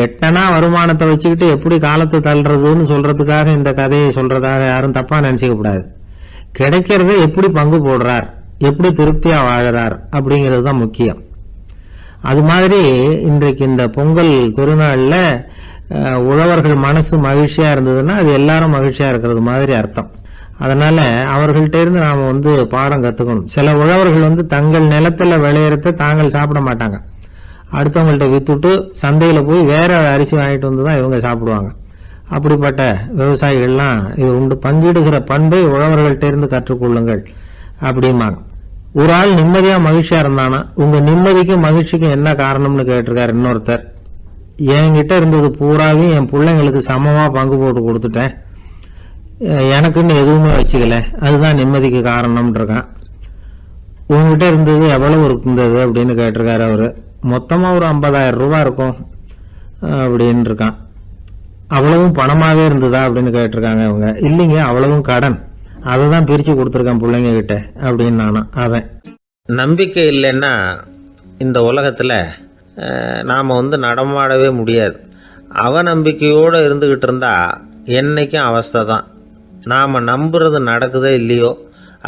8 அணா வருமானத்தை வச்சுக்கிட்டு எப்படி காலத்தை தள்ளுறதுன்னு சொல்றதுக்காக இந்த கதையை சொல்றதாக யாரும் தப்பா நினைச்சுக்க கூடாது. கிடைக்கிறத எப்படி பங்கு போடுறார், எப்படி திருப்தியா வாழறார் அப்படிங்கிறது தான் முக்கியம். அது மாதிரி இன்றைக்கு இந்த பொங்கல் திருநாள்ல உழவர்கள் மனசு மகிழ்ச்சியா இருந்ததுன்னா அது எல்லாரும் மகிழ்ச்சியா இருக்கிறது மாதிரி அர்த்தம். அதனால அவர்கள்ட்ட இருந்து நாம பாடம் கத்துக்கணும். சில உழவர்கள் தங்கள் நிலத்துல விளையறத தாங்கள் சாப்பிட மாட்டாங்க, அடுத்தவங்கள்ட்ட வித்துட்டு சந்தையில போய் வேற அரிசி வாங்கிட்டு வந்துதான் இவங்க சாப்பிடுவாங்க. அப்படிப்பட்ட விவசாயிகள்லாம் இது உண்டு. பங்கிடுகிற பண்பை உழவர்கள்ட்ட இருந்து கற்றுக்கொள்ளுங்கள் அப்படிம்பாங்க. ஒரு ஆள் நிம்மதியா மகிழ்ச்சியா இருந்தானா, உங்க நிம்மதிக்கும் மகிழ்ச்சிக்கும் என்ன காரணம்னு கேட்டிருக்காரு இன்னொருத்தர். என்கிட்ட இருந்தது பூராவையும் என் பிள்ளைங்களுக்கு சமமா பங்கு போட்டு கொடுத்துட்டேன், எனக்குன்னு எதுவுமே வச்சுக்கல, அதுதான் நிம்மதிக்கு காரணம்னு இருக்கான். உங்ககிட்ட இருந்தது எவ்வளவு இருந்தது அப்படின்னு கேட்டிருக்காரு அவரு. மொத்தமா ஒரு 50,000 ரூபாய் இருக்கும் அப்படின்னு இருக்கான். அவ்வளவும் பணமாவே இருந்ததா அப்படின்னு கேட்டிருக்காங்க அவங்க. இல்லைங்க, அவ்வளவும் கடன், அதை தான் பிரிச்சு கொடுத்துருக்கேன் பிள்ளைங்க கிட்ட அப்படின்னு நானும். அவன் நம்பிக்கை இல்லைன்னா இந்த உலகத்தில் நாம் நடமாடவே முடியாது. அவநம்பிக்கையோடு இருந்துக்கிட்டு இருந்தால் என்றைக்கும் அவஸ்தை தான். நாம் நம்புறது நடக்குதோ இல்லையோ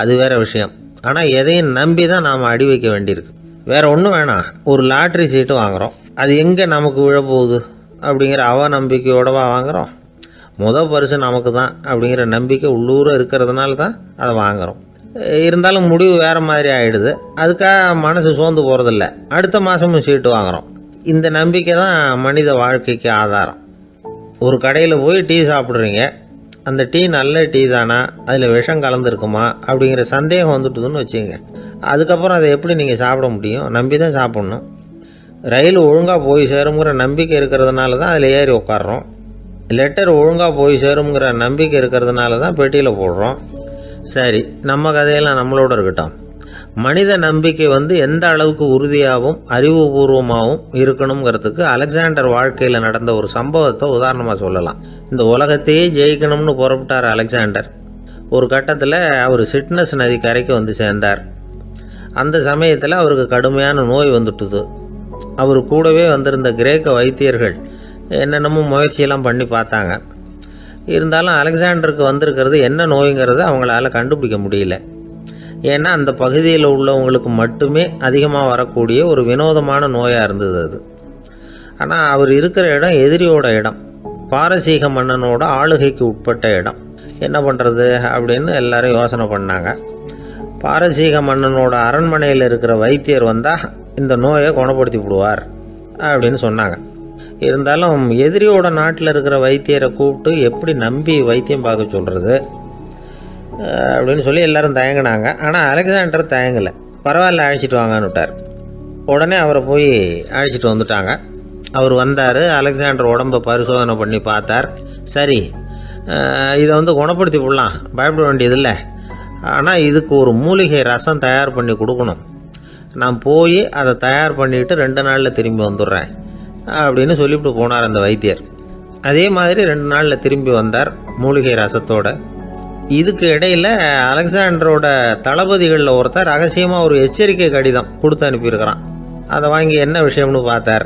அது வேற விஷயம். ஆனால் எதையும் நம்பி தான் நாம் அடி வைக்க வேண்டியிருக்கு. வேற ஒன்றும் வேணாம், ஒரு லாட்ரி சீட்டு வாங்குகிறோம், அது எங்கே நமக்கு விழப்போகுது அப்படிங்கிற அவநம்பிக்கையோடவா வாங்குகிறோம். பரிசு நமக்கு தான் அப்படிங்கிற நம்பிக்கை உள்ளூர இருக்கிறதுனால தான் அதை வாங்குகிறோம். இருந்தாலும் முடிவு வேறு மாதிரி ஆகிடுது, அதுக்காக மனசு சோர்ந்து போகிறதில்ல, அடுத்த மாதமும் சீட்டு வாங்குகிறோம். இந்த நம்பிக்கை தான் மனித வாழ்க்கைக்கு ஆதாரம். ஒரு கடையில் போய் டீ சாப்பிட்றீங்க, அந்த டீ நல்ல டீ தானா, அதில் விஷம் கலந்துருக்குமா அப்படிங்கிற சந்தேகம் வந்துட்டுதுன்னு வச்சுங்க. அதுக்கப்புறம் அதை எப்படி நீங்கள் சாப்பிட முடியும்? நம்பி தான் சாப்பிட்ணும். ரயில் ஒழுங்காக போய் சேருங்கிற நம்பிக்கை இருக்கிறதுனால தான் அதில் ஏறி உட்காடுறோம். லெட்டர் ஒழுங்காக போய் சேருங்கிற நம்பிக்கை இருக்கிறதுனால தான் பெட்டியில் போடுறோம். சரி, நம்ம கதையெல்லாம் நம்மளோட இருக்கட்டும். மனித நம்பிக்கை எந்த அளவுக்கு உறுதியாகவும் அறிவுபூர்வமாகவும் இருக்கணுங்கிறதுக்கு அலெக்சாண்டர் வாழ்க்கையில் நடந்த ஒரு சம்பவத்தை உதாரணமாக சொல்லலாம். இந்த உலகத்தையே ஜெயிக்கணும்னு புறப்பட்டார் அலெக்சாண்டர். ஒரு கட்டத்தில் அவர் சிட்னஸ் நதி கரைக்கு சேர்ந்தார். அந்த சமயத்தில் அவருக்கு கடுமையான நோய் வந்துட்டுது. அவர் கூடவே வந்திருந்த கிரேக்க வைத்தியர்கள் என்னென்னமோ முயற்சியெல்லாம் பண்ணி பார்த்தாங்க. இருந்தாலும் அலெக்சாண்டருக்கு வந்திருக்கிறது என்ன நோய்ங்கிறத அவங்களால கண்டுபிடிக்க முடியல. ஏன்னா அந்த பகுதியில் உள்ளவங்களுக்கு மட்டுமே அதிகமாக வரக்கூடிய ஒரு வினோதமான நோயாக இருந்தது அது. ஆனால் அவர் இருக்கிற இடம் எதிரியோட இடம், பாரசீக மன்னனோட ஆளுகைக்கு உட்பட்ட இடம். என்ன பண்ணுறது அப்படின்னு எல்லாரும் யோசனை பண்ணாங்க. பாரசீக மன்னனோட அரண்மனையில் இருக்கிற வைத்தியர் வந்தால் இந்த நோயை குணப்படுத்தி விடுவார் அப்படின்னு சொன்னாங்க. இருந்தாலும் எதிரியோட நாட்டில் இருக்கிற வைத்தியரை கூப்பிட்டு எப்படி நம்பி வைத்தியம் பார்க்க சொல்கிறது அப்படின்னு சொல்லி எல்லாரும் தயங்கினாங்க. ஆனால் அலெக்சாண்டர் தயங்கலை. பரவாயில்ல, அழைச்சிட்டு வாங்கன்னு விட்டார். உடனே அவரை போய் அழைச்சிட்டு வந்துட்டாங்க. அவர் வந்தார். அலெக்சாண்டர் உடம்பை பரிசோதனை பண்ணி பார்த்தார். சரி, இதை குணப்படுத்தி விடலாம், பயப்பட வேண்டியதில்லை. ஆனால் இதுக்கு ஒரு மூலிகை ரசம் தயார் பண்ணி கொடுக்கணும். நான் போய் அதை தயார் பண்ணிவிட்டு 2 நாளில் திரும்பி வந்துடுறேன் அப்படின்னு சொல்லிவிட்டு போனார் அந்த வைத்தியர். அதே மாதிரி 2 நாளில் திரும்பி வந்தார் மூலிகை ரசத்தோட. இதுக்கு இடையில் அலெக்சாண்டரோட தளபதிகளில் ஒருத்தர் ரகசியமாக ஒரு எச்சரிக்கை கடிதம் கொடுத்து அனுப்பியிருக்கிறான். அதை வாங்கி என்ன விஷயம்னு பார்த்தார்.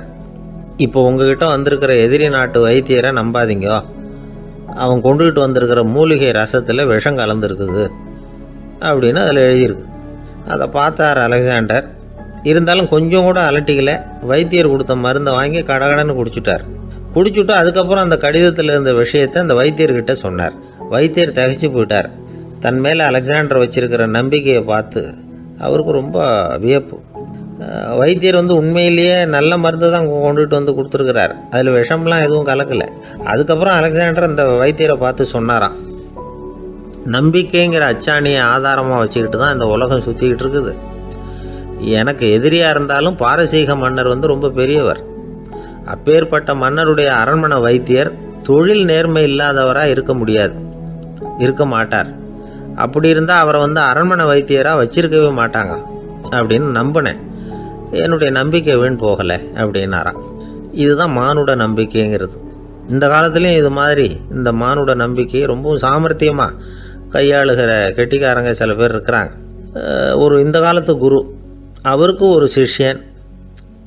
இப்போ உங்ககிட்ட வந்திருக்கிற எதிரி நாட்டு வைத்தியரை நம்பாதீங்க, அவன் கொண்டுகிட்டு வந்திருக்கிற மூலிகை ரசத்தில் விஷம் கலந்துருக்குது அப்படின்னு அதில் எழுதியிருக்கு. அதை பார்த்தார் அலெக்சாண்டர். இருந்தாலும் கொஞ்சம் கூட அலட்டிக்கல. வைத்தியர் கொடுத்த மருந்தை வாங்கி கடகடன்னு குடிச்சுட்டு அதுக்கப்புறம் அந்த கடிதத்தில் இருந்த விஷயத்தை அந்த வைத்தியர்கிட்ட சொன்னார். வைத்தியர் திகைச்சு போயிட்டார். தன் மேலே அலெக்சாண்டர் வச்சிருக்கிற நம்பிக்கையை பார்த்து அவருக்கு ரொம்ப வியப்பு. வைத்தியர் உண்மையிலேயே நல்ல மருந்து தான் கொண்டுகிட்டு வந்து கொடுத்துருக்கிறார், அதில் விஷம்லாம் எதுவும் கலக்கலை. அதுக்கப்புறம் அலெக்சாண்டர் அந்த வைத்தியரை பார்த்து சொன்னாராம், நம்பிக்கைங்கிற அச்சாணியை ஆதாரமாக வச்சுக்கிட்டு தான் இந்த உலகம் சுற்றிக்கிட்டு இருக்குது. எனக்கு எதிரியாக இருந்தாலும் பாரசீக மன்னர் ரொம்ப பெரியவர். அப்பேற்பட்ட மன்னருடைய அரண்மனை வைத்தியர் தொழில் நேர்மை இல்லாதவராக இருக்க மாட்டார். அப்படி இருந்தால் அவரை அரண்மனை வைத்தியராக வச்சிருக்கவே மாட்டாங்க அப்படின்னு நம்பினேன். என்னுடைய நம்பிக்கை வீண் போகலை அப்படின்னாராம். இதுதான் மானுட நம்பிக்கைங்கிறது. இந்த காலத்துலேயும் இது மாதிரி இந்த மானுட நம்பிக்கையை ரொம்பவும் சாமர்த்தியமாக கையாளுகிற கெட்டிக்காரங்க சில பேர் இருக்கிறாங்க. இந்த காலத்து குரு, அவருக்கு ஒரு சிஷ்யன்.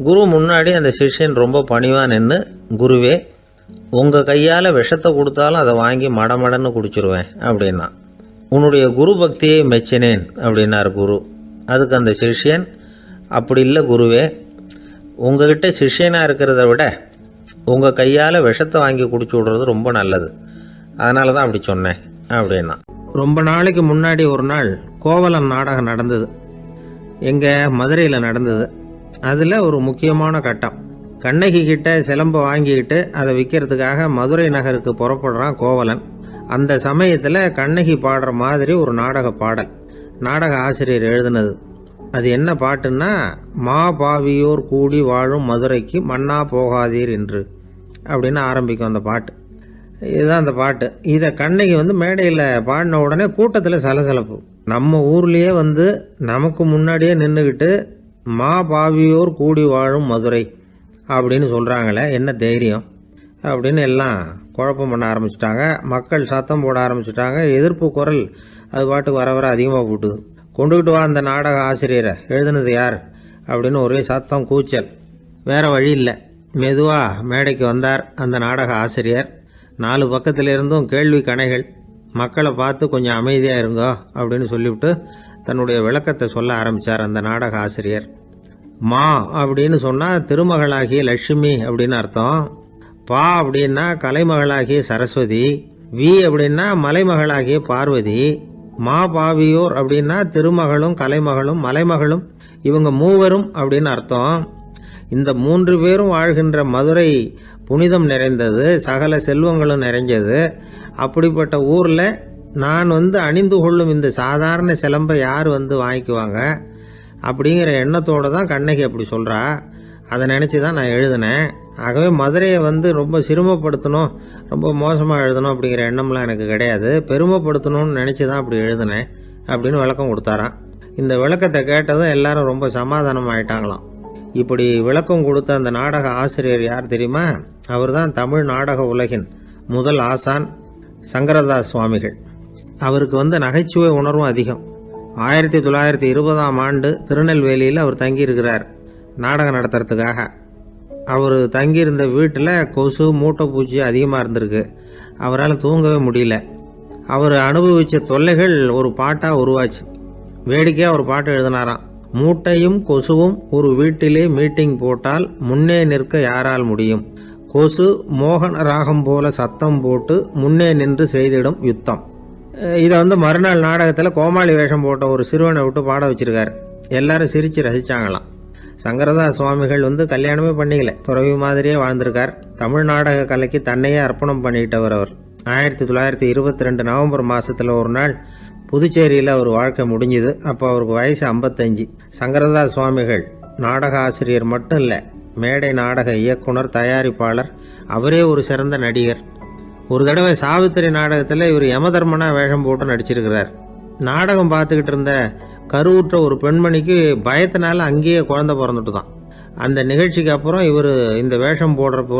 குரு முன்னாடி அந்த சிஷ்யன் ரொம்ப பணிவாக நின்று, குருவே உங்கள் கையால் விஷத்தை கொடுத்தாலும் அதை வாங்கி மடமடன்னு குடிச்சிருவேன் அப்படின்னா. உன்னுடைய குரு பக்தியை மெச்சினேன் அப்படின்னார் குரு. அதுக்கு அந்த சிஷ்யன், அப்படி இல்லை குருவே, உங்ககிட்ட சிஷ்யனாக இருக்கிறத விட உங்கள் கையால் விஷத்தை வாங்கி குடிச்சு விடுறது ரொம்ப நல்லது, அதனால தான் அப்படி சொன்னேன் அப்படின்னா. ரொம்ப நாளைக்கு முன்னாடி ஒரு நாள் கோவலன் நாடகம் நடந்தது. எங்கள் மதுரையில் நடந்தது. அதில் ஒரு முக்கியமான கட்டம், கண்ணகி கிட்ட சிலம்பை வாங்கிக்கிட்டு அதை விற்கிறதுக்காக மதுரை நகருக்கு புறப்படுறான் கோவலன். அந்த சமயத்தில் கண்ணகி பாடுற மாதிரி ஒரு நாடக பாடல் நாடக ஆசிரியர் எழுதினது. அது என்ன பாட்டுன்னா, மா பாவியோர் கூடி வாழும் மதுரைக்கு மன்னா போகாதீர் என்று அப்படின்னு ஆரம்பிக்கும் அந்த பாட்டு. இதுதான் அந்த பாட்டு. இதை கண்ணகி மேடையில் பாடின உடனே கூட்டத்தில் சலசலப்பு. நம்ம ஊர்லேயே நமக்கு முன்னாடியே நின்றுக்கிட்டு மா பாவியோர் கூடி வாழும் மதுரை அப்படின்னு சொல்கிறாங்களே, என்ன தைரியம் அப்படின்னு எல்லாம் குழப்பம் பண்ண ஆரம்பிச்சிட்டாங்க. மக்கள் சத்தம் போட ஆரம்பிச்சிட்டாங்க. எதிர்ப்பு குரல் அது பாட்டுக்கு வர அதிகமாக போட்டுது. கொண்டுக்கிட்டு வா அந்த நாடக ஆசிரியரை, எழுதுனது யார் அப்படின்னு ஒரே சத்தம், கூச்சல். வேறு வழி இல்லை. மெதுவாக மேடைக்கு வந்தார் அந்த நாடக ஆசிரியர். 4 பக்கத்திலிருந்தும் கேள்வி கணைகள். மக்களை பார்த்து கொஞ்சம் அமைதியாக இருங்கோ அப்படின்னு சொல்லிவிட்டு தன்னுடைய விளக்கத்தை சொல்ல ஆரம்பித்தார் அந்த நாடக ஆசிரியர். மா அப்படின்னு சொன்னால் திருமகளாகிய லட்சுமி அப்படின்னு அர்த்தம். பா அப்படின்னா கலைமகளாகிய சரஸ்வதி. வி அப்படின்னா மலைமகளாகிய பார்வதி. மா பாவியோர் அப்படின்னா திருமகளும் கலைமகளும் மலைமகளும், இவங்க மூவரும் அப்படின்னு அர்த்தம். இந்த 3 பேரும் வாழ்கின்ற மதுரை புனிதம் நிறைந்தது, சகல செல்வங்களும் நிறைஞ்சது. அப்படிப்பட்ட ஊரில் நான் அணிந்து கொள்ளும் இந்த சாதாரண சிலம்பை யார் வாங்கிக்குவாங்க அப்படிங்கிற எண்ணத்தோடு தான் கண்ணகி அப்படி சொல்கிறா. அதை நினச்சி தான் நான் எழுதினேன். ஆகவே மதுரையை ரொம்ப சிறுமப்படுத்தணும், ரொம்ப மோசமாக எழுதணும் அப்படிங்கிற எண்ணம்லாம் எனக்கு கிடையாது. பெருமைப்படுத்தணும்னு நினச்சி தான் அப்படி எழுதினேன் அப்படின்னு விளக்கம் கொடுத்தாராம். இந்த விளக்கத்தை கேட்டதும் எல்லாரும் ரொம்ப சமாதானம் ஆயிட்டாங்களாம். இப்படி விளக்கம் கொடுத்த அந்த நாடக ஆசிரியர் யார் தெரியுமா? அவர் தான் தமிழ் நாடக உலகின் முதல் ஆசான் சங்கரதாஸ் சுவாமிகள். அவருக்கு நகைச்சுவை உணர்வும் அதிகம். 1920ஆம் ஆண்டு திருநெல்வேலியில் அவர் தங்கியிருக்கிறார் நாடகம் நடத்துறதுக்காக. அவர் தங்கியிருந்த வீட்டில் கொசு மூட்டைப்பூச்சி அதிகமாக இருந்திருக்கு. அவரால் தூங்கவே முடியல. அவர் அனுபவித்த தொல்லைகள் ஒரு பாட்டாக உருவாச்சு. வேடிக்கையாக ஒரு பாட்டு எழுதினாராம். மூட்டையும் கொசுவும் ஒரு வீட்டிலே மீட்டிங் போட்டால் முன்னே நிற்க யாரால் முடியும்? கொசு மோகன ராகம் போல சத்தம் போட்டு முன்னே நின்று செய்திடும் யுத்தம். இதை மறுநாள் நாடகத்தில் கோமாளி வேஷம் போட்ட ஒரு சிறுவனை விட்டு பாட வச்சிருக்காரு. எல்லாரும் சிரித்து ரசித்தாங்களாம். சங்கரதாஸ் சுவாமிகள் கல்யாணமே பண்ணிக்கல, துறவி மாதிரியே வாழ்ந்திருக்கார். தமிழ் நாடக கலைக்கு தன்னையே அர்ப்பணம் பண்ணிட்டவர் அவர். 1922 நவம்பர் மாதத்தில் ஒரு நாள் புதுச்சேரியில் அவர் வாழ்க்கை முடிஞ்சுது. அப்போ அவருக்கு வயசு 55. சங்கரதாஸ் சுவாமிகள் நாடக ஆசிரியர் மட்டும் இல்லை, மேடை நாடக இயக்குனர், தயாரிப்பாளர். அவரே ஒரு சிறந்த நடிகர். ஒரு தடவை சாவித்திரி நாடகத்தில் இவர் யமதர்மனா வேஷம் போட்டு நடிச்சிருக்கிறார். நாடகம் பார்த்துக்கிட்டு இருந்த கருவுற்ற ஒரு பெண்மணிக்கு பயத்தினால அங்கேயே குழந்தை பிறந்துட்டு தான். அந்த நிகழ்ச்சிக்கு அப்புறம் இவர் இந்த வேஷம் போடுறப்போ